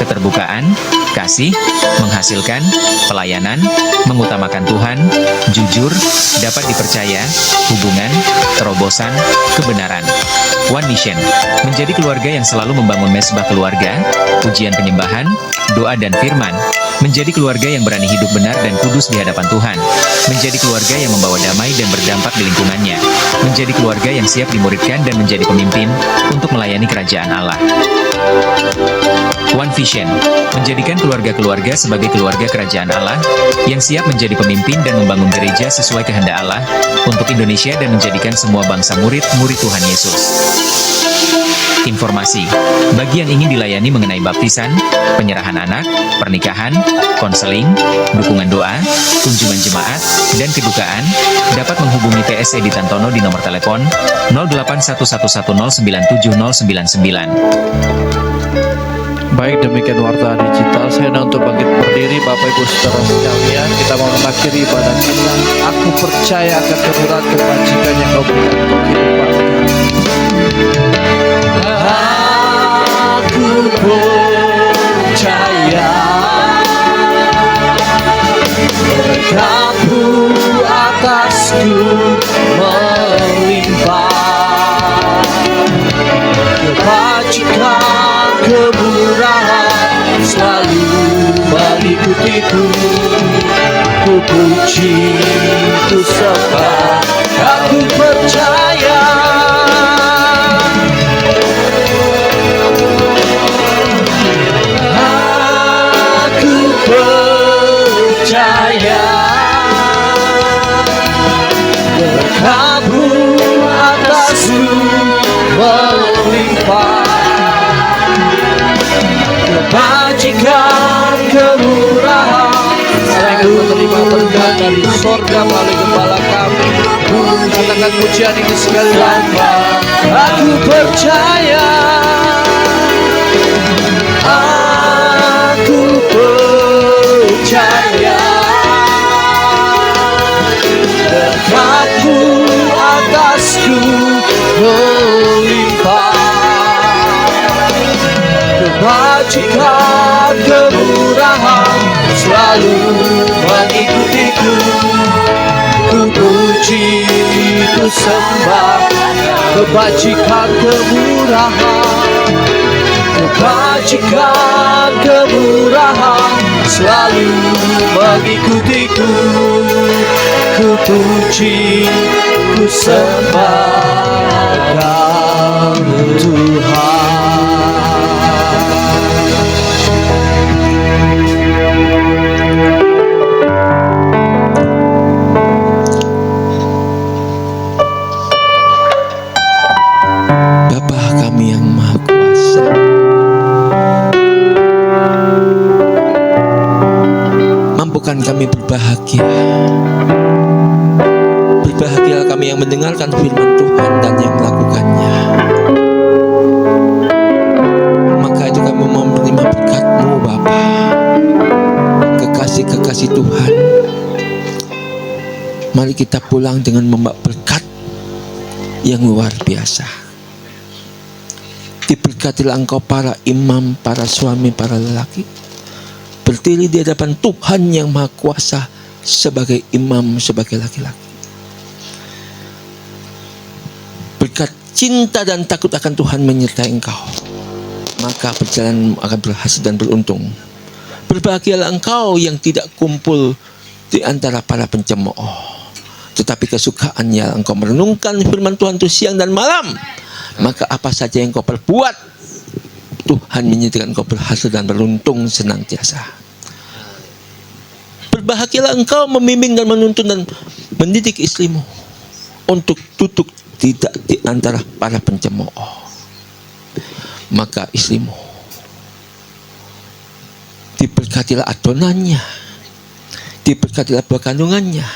keterbukaan, kasih, menghasilkan, pelayanan, mengutamakan Tuhan, jujur, dapat dipercaya, hubungan, terobosan, kebenaran. One Mission, menjadi keluarga yang selalu membangun mesbah keluarga, ujian penyembahan, doa dan firman, menjadi keluarga yang berani hidup benar dan kudus di hadapan Tuhan, menjadi keluarga yang membawa damai dan berdampak di lingkungannya, menjadi keluarga yang siap dimuridkan dan menjadi pemimpin untuk melayani kerajaan Allah. One Vision, menjadikan keluarga-keluarga sebagai keluarga kerajaan Allah yang siap menjadi pemimpin dan membangun gereja sesuai kehendak Allah untuk Indonesia dan menjadikan semua bangsa murid-murid Tuhan Yesus. Informasi, bagi yang ingin dilayani mengenai baptisan, penyerahan anak, pernikahan, konseling, dukungan doa, kunjungan jemaat, dan kedukaan, dapat menghubungi PS Edi Tantono di nomor telepon 0811109799. Baik, demikian warta digital. Saya undang untuk bangkit berdiri Bapak Ibu Saudara sekalian. Kita mau mengakhiri ibadah kita. Aku percaya akan kemurahan kebajikan yang Kau berikan untuk kehidupan kami. Aku percaya berkat-Mu atasku melimpah, kebajikan kemurahan selalu mengikutiku. Ku puji, ku sembah, aku percaya. Percaya berkat-Mu atasku melimpah, kebajikan kemurahan selalu menerima berkat dari sorga melalui gembala kami. Katakan pujian ini sekali lagi. Aku percaya, aku percaya berkat-Mu atasku melimpah, kebajikan kemurahan selalu mengikutiku. Ku puji, ku sembah, kebajikan kemurahan, kebajikan kemurahan selalu mengikutiku. Ku puji, ku sembah Bapa kami yang Maha Kuasa, mampukan kami berbahagia. Berbahagialah kami yang mendengarkan firman Tuhan dan yang melakukannya. Maka itu kami mau menerima berkat-Mu Bapa. Kekasih-kekasih Tuhan, mari kita pulang dengan membawa berkat yang luar biasa. Diberkatilah Engkau para imam, para suami, para lelaki, berdiri di hadapan Tuhan yang Maha Kuasa sebagai imam, sebagai laki-laki. Berkat cinta dan takut akan Tuhan menyertai engkau, maka perjalananmu akan berhasil dan beruntung. Berbahagialah engkau yang tidak kumpul di antara para pencemooh, tetapi kesukaannya engkau merenungkan firman Tuhan itu siang dan malam. Maka apa saja yang kau perbuat, Tuhan menyediakan engkau berhasil dan beruntung senantiasa. Berbahagialah engkau membimbing dan menuntun dan mendidik istrimu untuk duduk tidak di antara para pencemooh. Maka istrimu diberkatilah adonannya, diberkatilah buah kandungannya,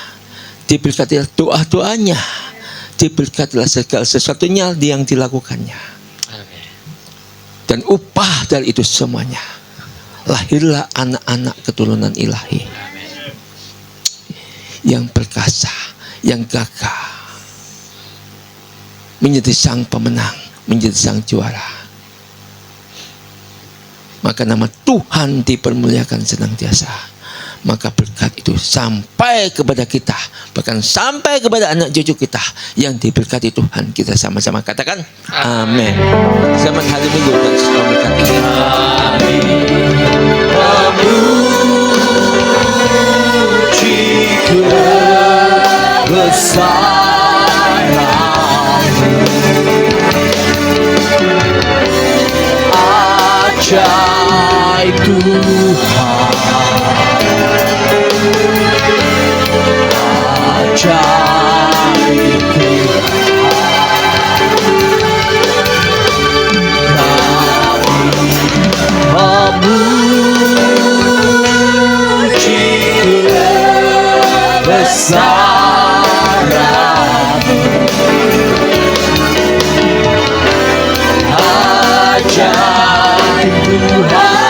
diberkatilah doa-doanya, diberkatilah segala sesuatunya yang dilakukannya. Dan upah dari itu semuanya, lahirlah anak-anak keturunan ilahi yang perkasa, yang gagah, menjadi sang pemenang, menjadi sang juara. Maka nama Tuhan dipermuliakan senantiasa. Maka berkat itu sampai kepada kita, bahkan sampai kepada anak cucu kita yang diberkati Tuhan. Kita sama-sama katakan amin. Selamat hari Minggu dan selamat berkati. Memuji kebesaran ajaib Tuhan, ajaib Tuhan. Memuji kebesaran ajaib Tuhan.